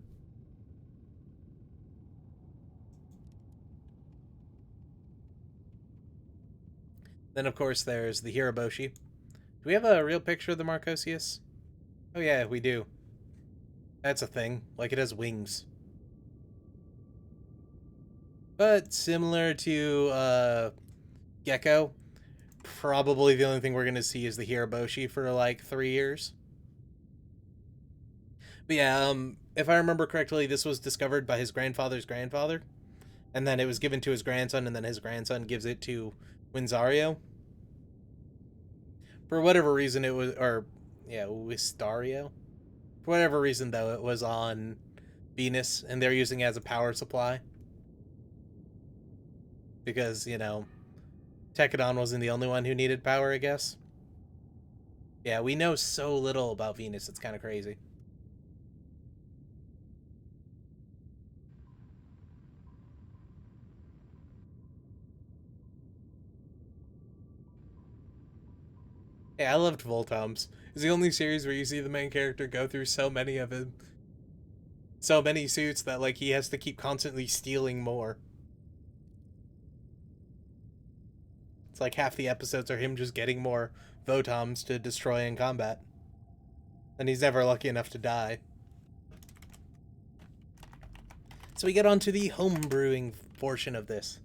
Then, of course, there's the Hiraboshi. Do we have a real picture of the Marcosius? Oh, yeah, we do. That's a thing. Like, it has wings. But similar to Gecko, probably the only thing we're going to see is the Hiraboshi for like 3 years. But yeah, if I remember correctly, this was discovered by his grandfather's grandfather, and then it was given to his grandson, and then his grandson gives it to Winzario. For whatever reason, it was, or yeah, Wistario. For whatever reason, though, it was on Venus, and they're using it as a power supply because Tekadon wasn't the only one who needed power, I guess. Yeah, we know so little about Venus; it's kind of crazy. Yeah, I loved Voltoms. It's the only series where you see the main character go through so many of him, so many suits that like he has to keep constantly stealing more. It's like half the episodes are him just getting more Votoms to destroy in combat. And he's never lucky enough to die. So we get on to the homebrewing portion of this.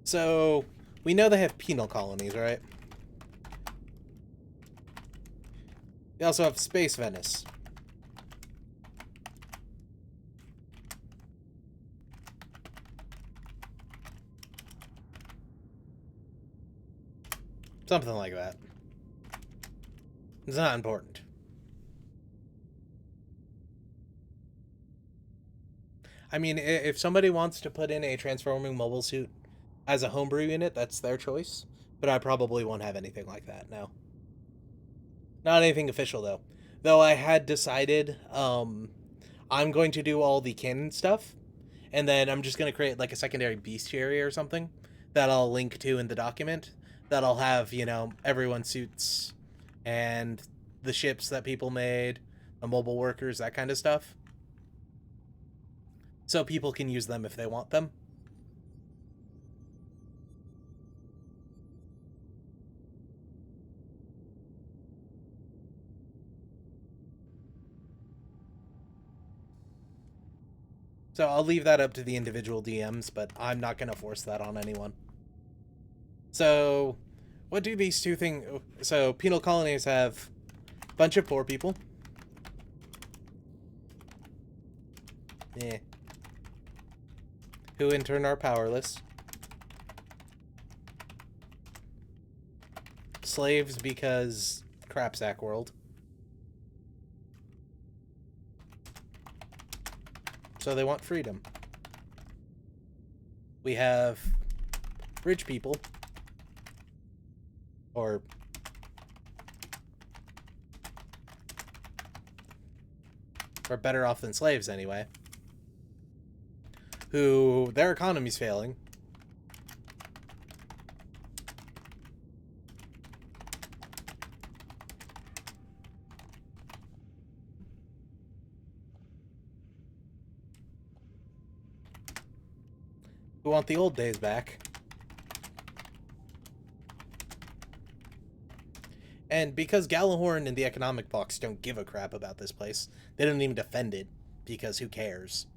So we know they have penal colonies, right? They also have Space Venice. Something like that. It's not important. I mean, if somebody wants to put in a transforming mobile suit as a homebrew unit, that's their choice. But I probably won't have anything like that, no. Not anything official, though. Though I had decided I'm going to do all the canon stuff, and then I'm just going to create like a secondary bestiary or something that I'll link to in the document that I'll have, everyone's suits and the ships that people made, the mobile workers, that kind of stuff. So people can use them if they want them. So I'll leave that up to the individual DMs, but I'm not going to force that on anyone. So, what do these two things... So, penal colonies have a bunch of poor people. Yeah. Who in turn are powerless. Slaves because crapsack world. So they want freedom. We have rich people. Or better off than slaves anyway. Who their economy's failing. Who want the old days back. And because Gallahorn and the economic blocks don't give a crap about this place, they don't even defend it, because who cares?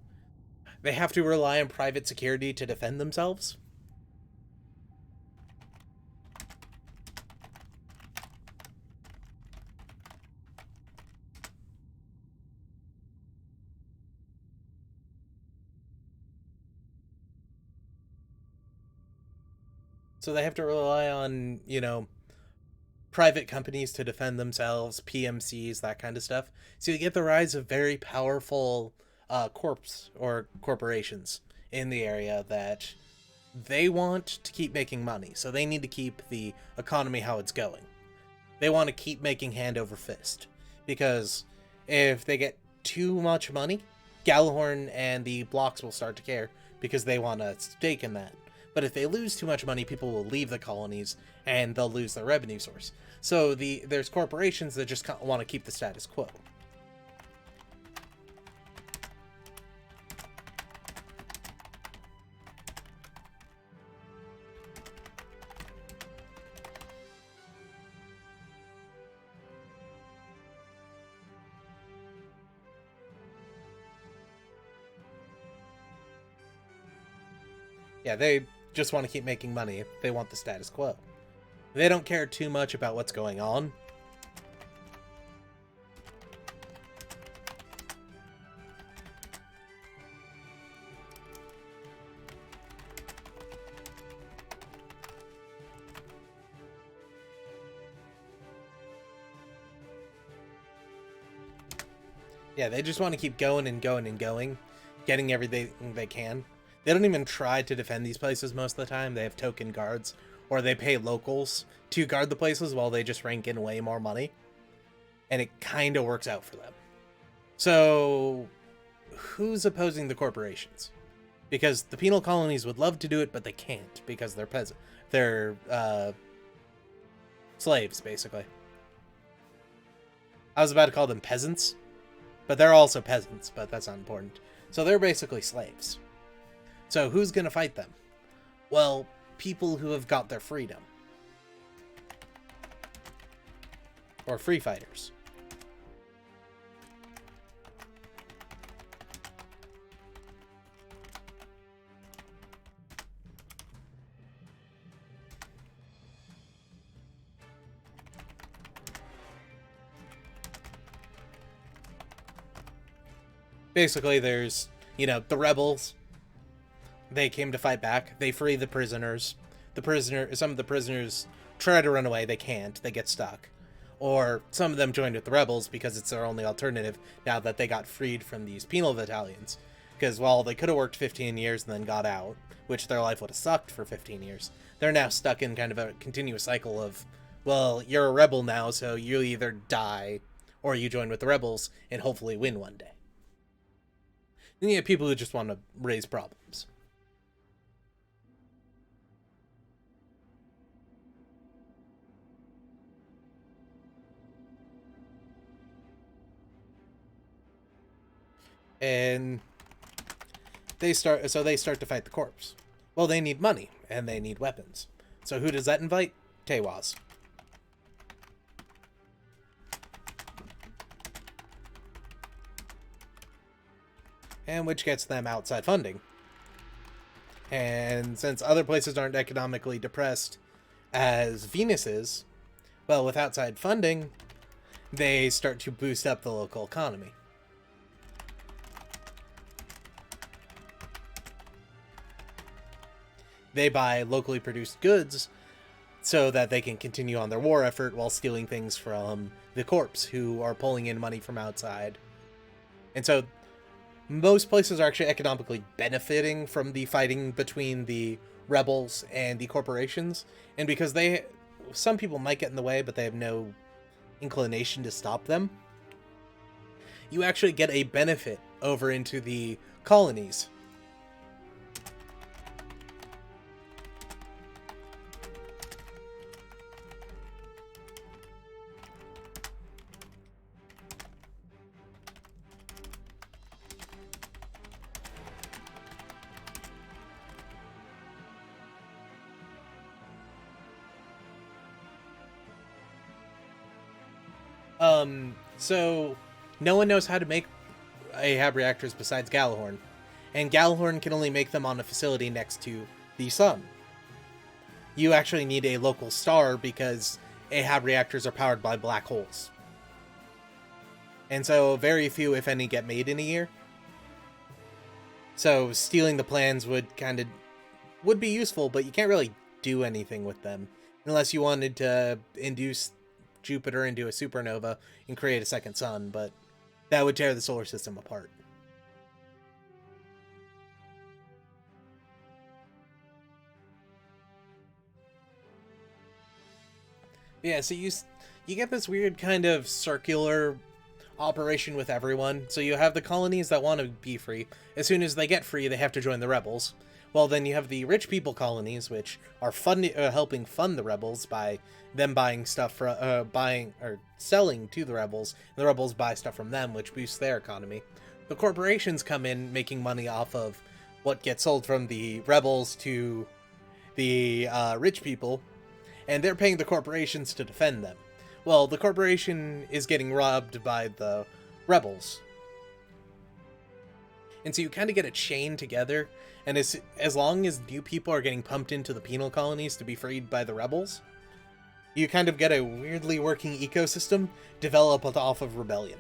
They have to rely on private security to defend themselves. So they have to rely on, you know, private companies to defend themselves, PMCs, that kind of stuff. So you get the rise of very powerful corps or corporations in the area that they want to keep making money. So they need to keep the economy how it's going. They want to keep making hand over fist. Because if they get too much money, Gallahorn and the blocks will start to care because they want a stake in that. But if they lose too much money, people will leave the colonies and they'll lose their revenue source. So there's corporations that just want to keep the status quo. Yeah, they just want to keep making money. They want the status quo. They don't care too much about what's going on. Yeah, they just want to keep going and going and going, getting everything they can. They don't even try to defend these places most of the time. They have token guards, or they pay locals to guard the places while they just rank in way more money. And it kind of works out for them. So, who's opposing the corporations? Because the penal colonies would love to do it, but they can't because they're peasant. They're slaves, basically. I was about to call them peasants, but they're also peasants, but that's not important. So they're basically slaves. So who's going to fight them? Well, people who have got their freedom. Or free fighters. Basically, there's, you know, the rebels. They came to fight back. They free the prisoners. Some of the prisoners try to run away. They can't. They get stuck. Or some of them joined with the rebels because it's their only alternative now that they got freed from these penal battalions. Because while they could have worked 15 years and then got out, which their life would have sucked for 15 years, they're now stuck in kind of a continuous cycle of, well, you're a rebel now, so you either die or you join with the rebels and hopefully win one day. Then you have people who just want to raise problems. And they start to fight the corpse. Well, they need money and they need weapons. So who does that invite? Tewas. And which gets them outside funding. And since other places aren't economically depressed, As Venus is, well, with outside funding, they start to boost up the local economy. They buy locally produced goods so that they can continue on their war effort while stealing things from the corps, who are pulling in money from outside. And so most places are actually economically benefiting from the fighting between the rebels and the corporations. And because some people might get in the way, but they have no inclination to stop them, you actually get a benefit over into the colonies. So no one knows how to make Ahab reactors besides Gallahorn, and Gallahorn can only make them on a facility next to the sun. You actually need a local star because Ahab reactors are powered by black holes. And so very few, if any, get made in a year. So stealing the plans would be useful, but you can't really do anything with them unless you wanted to induce Jupiter into a supernova and create a second sun, but that would tear the solar system apart. Yeah, so you get this weird kind of circular operation with everyone. So you have the colonies that want to be free. As soon as they get free, they have to join the rebels. Well, then you have the rich people colonies, which are helping fund the rebels by them buying stuff for buying or selling to the rebels. The rebels buy stuff from them, which boosts their economy. The corporations come in making money off of what gets sold from the rebels to the rich people, and they're paying the corporations to defend them. Well, the corporation is getting robbed by the rebels. And so you kind of get a chain together, and as long as new people are getting pumped into the penal colonies to be freed by the rebels, you kind of get a weirdly working ecosystem developed off of rebellion.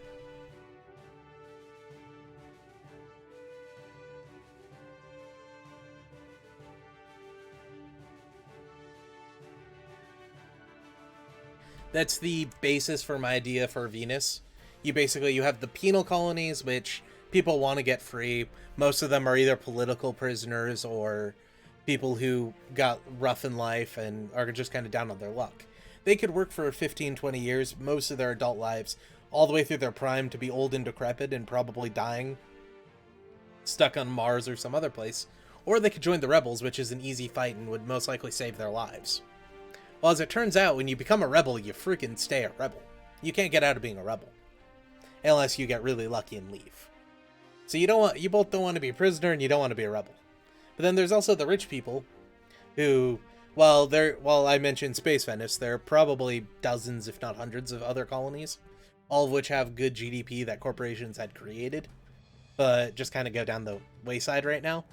That's the basis for my idea for Venus. You have the penal colonies, which people want to get free. Most of them are either political prisoners or people who got rough in life and are just kind of down on their luck. They could work for 15, 20 years, most of their adult lives, all the way through their prime to be old and decrepit and probably dying, stuck on Mars or some other place. Or they could join the rebels, which is an easy fight and would most likely save their lives. Well, as it turns out, when you become a rebel, you freaking stay a rebel. You can't get out of being a rebel. Unless you get really lucky and leave. So you both don't want to be a prisoner and you don't want to be a rebel. But then there's also the rich people who, while I mentioned Space Venice, there are probably dozens, if not hundreds, of other colonies, all of which have good GDP that corporations had created, but just kind of go down the wayside right now.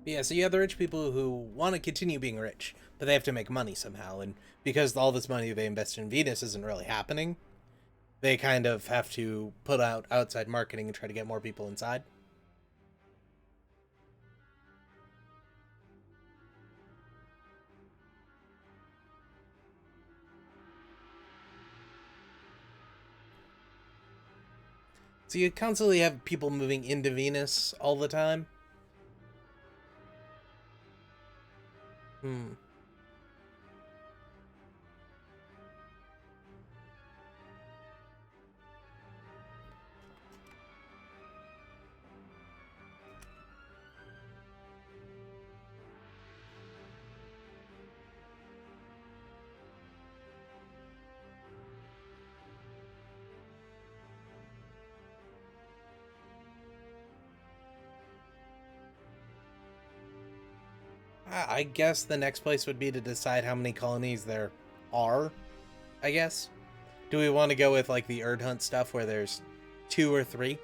Yeah, so you have the rich people who want to continue being rich, but they have to make money somehow, and because all this money they invest in Venus isn't really happening, they kind of have to put out outside marketing and try to get more people inside. So you constantly have people moving into Venus all the time. I guess the next place would be to decide how many colonies there are, I guess. Do we want to go with like the Erd Hunt stuff where there's 2 or 3?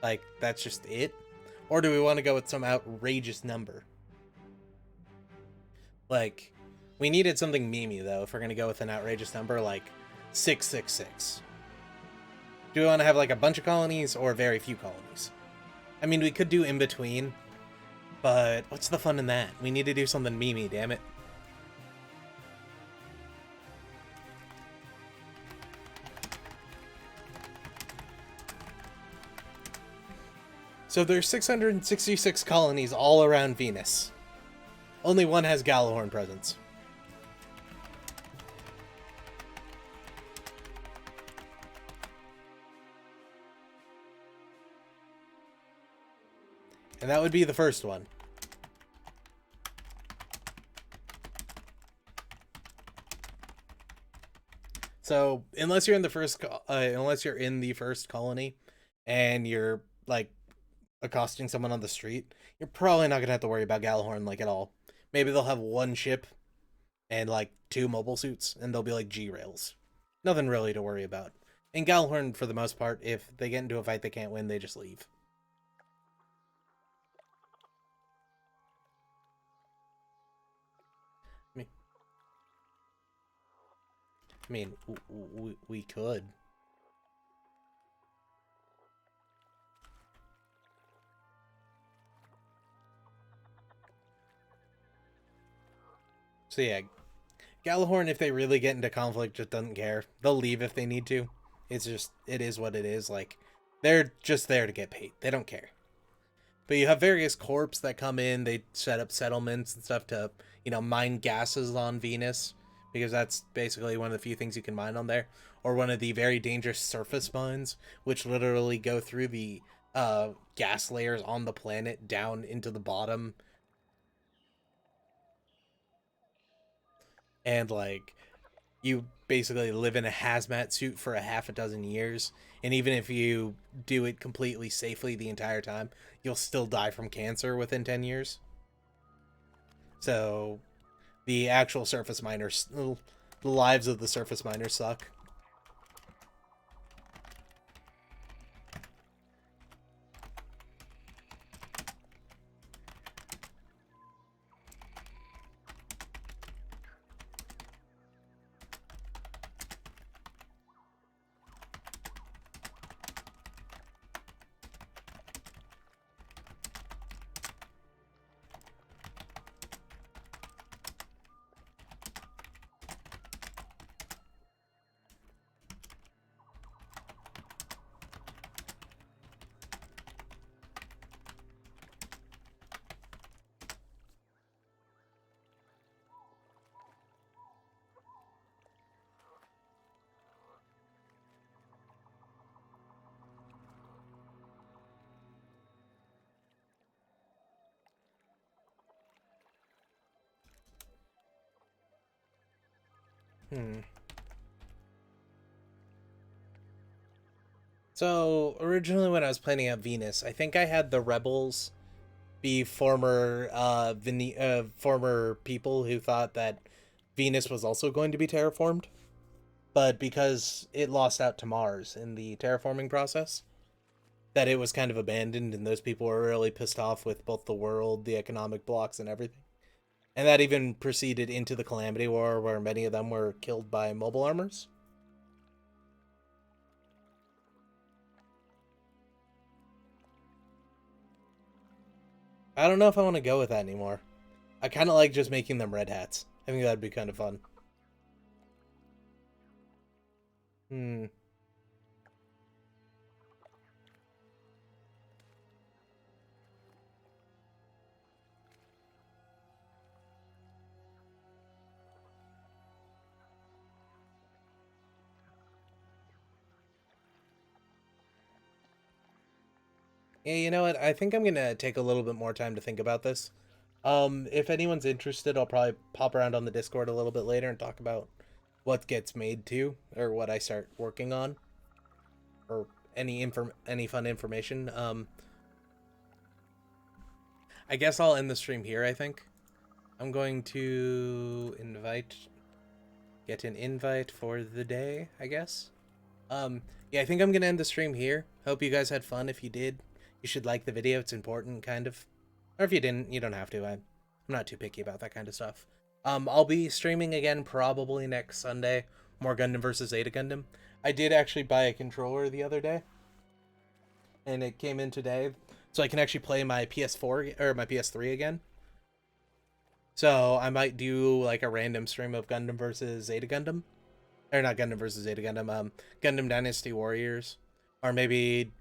Like, that's just it? Or do we want to go with some outrageous number? Like, we needed something memey, though, if we're going to go with an outrageous number, like 666. Do we want to have, like, a bunch of colonies or very few colonies? I mean, we could do in between, but what's the fun in that? We need to do something memey, damn it. So there's 666 colonies all around Venus. Only one has Gallahorn presence. And that would be the first one. So unless you're in the first colony, and you're like accosting someone on the street, you're probably not gonna have to worry about Gallahorn like at all. Maybe they'll have one ship and like 2 mobile suits, and they'll be like G-rails. Nothing really to worry about. And Gallahorn, for the most part, if they get into a fight they can't win, they just leave. I mean, we could. So yeah, Gallahorn, if they really get into conflict, just doesn't care. They'll leave if they need to. It's just, it is what it is. Like, they're just there to get paid. They don't care. But you have various corps that come in. They set up settlements and stuff to, mine gases on Venus, because that's basically one of the few things you can mine on there. Or one of the very dangerous surface mines, which literally go through the gas layers on the planet down into the bottom. And, like, you basically live in a hazmat suit for a half a dozen years. And even if you do it completely safely the entire time, you'll still die from cancer within 10 years. So the actual surface miners, the lives of the surface miners suck. So originally, when I was planning out Venus, I think I had the rebels be former people who thought that Venus was also going to be terraformed, but because it lost out to Mars in the terraforming process, that it was kind of abandoned, and those people were really pissed off with both the world, the economic blocks, and everything. And that even proceeded into the Calamity War, where many of them were killed by mobile armors. I don't know if I want to go with that anymore. I kind of like just making them red hats. I think that'd be kind of fun. Hmm. Yeah, you know what? I think I'm gonna take a little bit more time to think about this. If anyone's interested, I'll probably pop around on the Discord a little bit later and talk about what gets made too, or what I start working on, or any fun information. I guess I'll end the stream here, I think. I'm going to get an invite for the day, I guess. Yeah, I think I'm gonna end the stream here. Hope you guys had fun. If you did, you should like the video. It's important, kind of. Or if you didn't, you don't have to. I'm not too picky about that kind of stuff. I'll be streaming again probably next Sunday. More Gundam versus Zeta Gundam. I did actually buy a controller the other day, and it came in today, so I can actually play my PS4 or my PS3 again. So I might do like a random stream of Gundam versus Zeta Gundam, or not Gundam versus Zeta Gundam. Gundam Dynasty Warriors, or maybe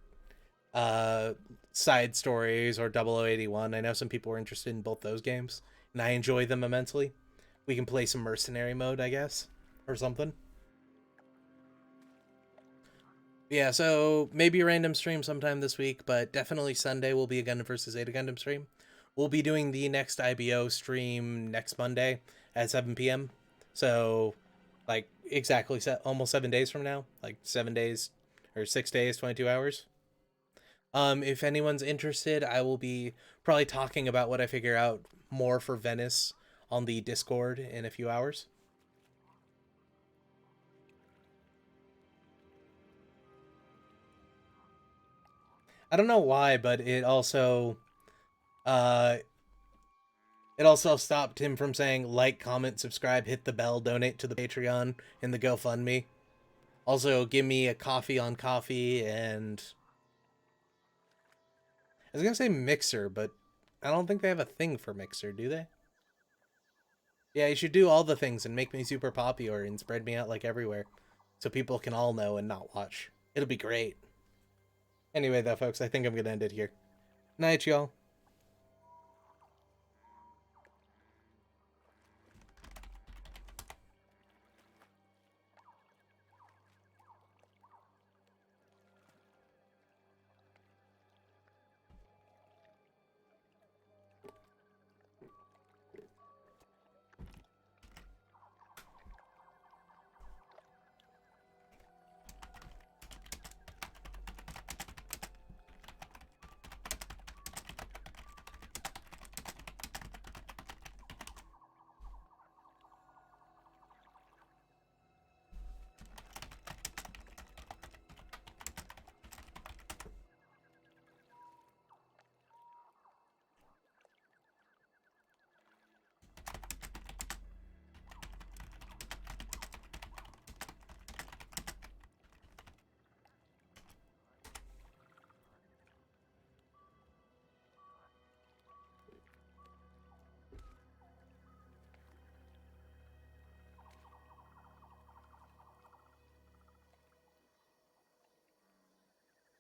uh side stories or 0081. I know some people were interested in both those games, and I enjoy them immensely. We can play some mercenary mode, I guess, or something. Yeah, so maybe a random stream sometime this week, but definitely Sunday will be a Gundam versus Zeta Gundam stream. We'll be doing the next IBO stream next Monday at 7 p.m. So, like, exactly almost 7 days from now. Like, 7 days, or 6 days, 22 hours. If anyone's interested, I will be probably talking about what I figure out more for Venice on the Discord in a few hours. I don't know why, but uh it also stopped him from saying like, comment, subscribe, hit the bell, donate to the Patreon and the GoFundMe. Also, give me a coffee on coffee, and I was gonna say Mixer, but I don't think they have a thing for Mixer, do they? Yeah, you should do all the things and make me super popular and spread me out like everywhere, so people can all know and not watch. It'll be great. Anyway, though, folks, I think I'm gonna end it here. Night, y'all.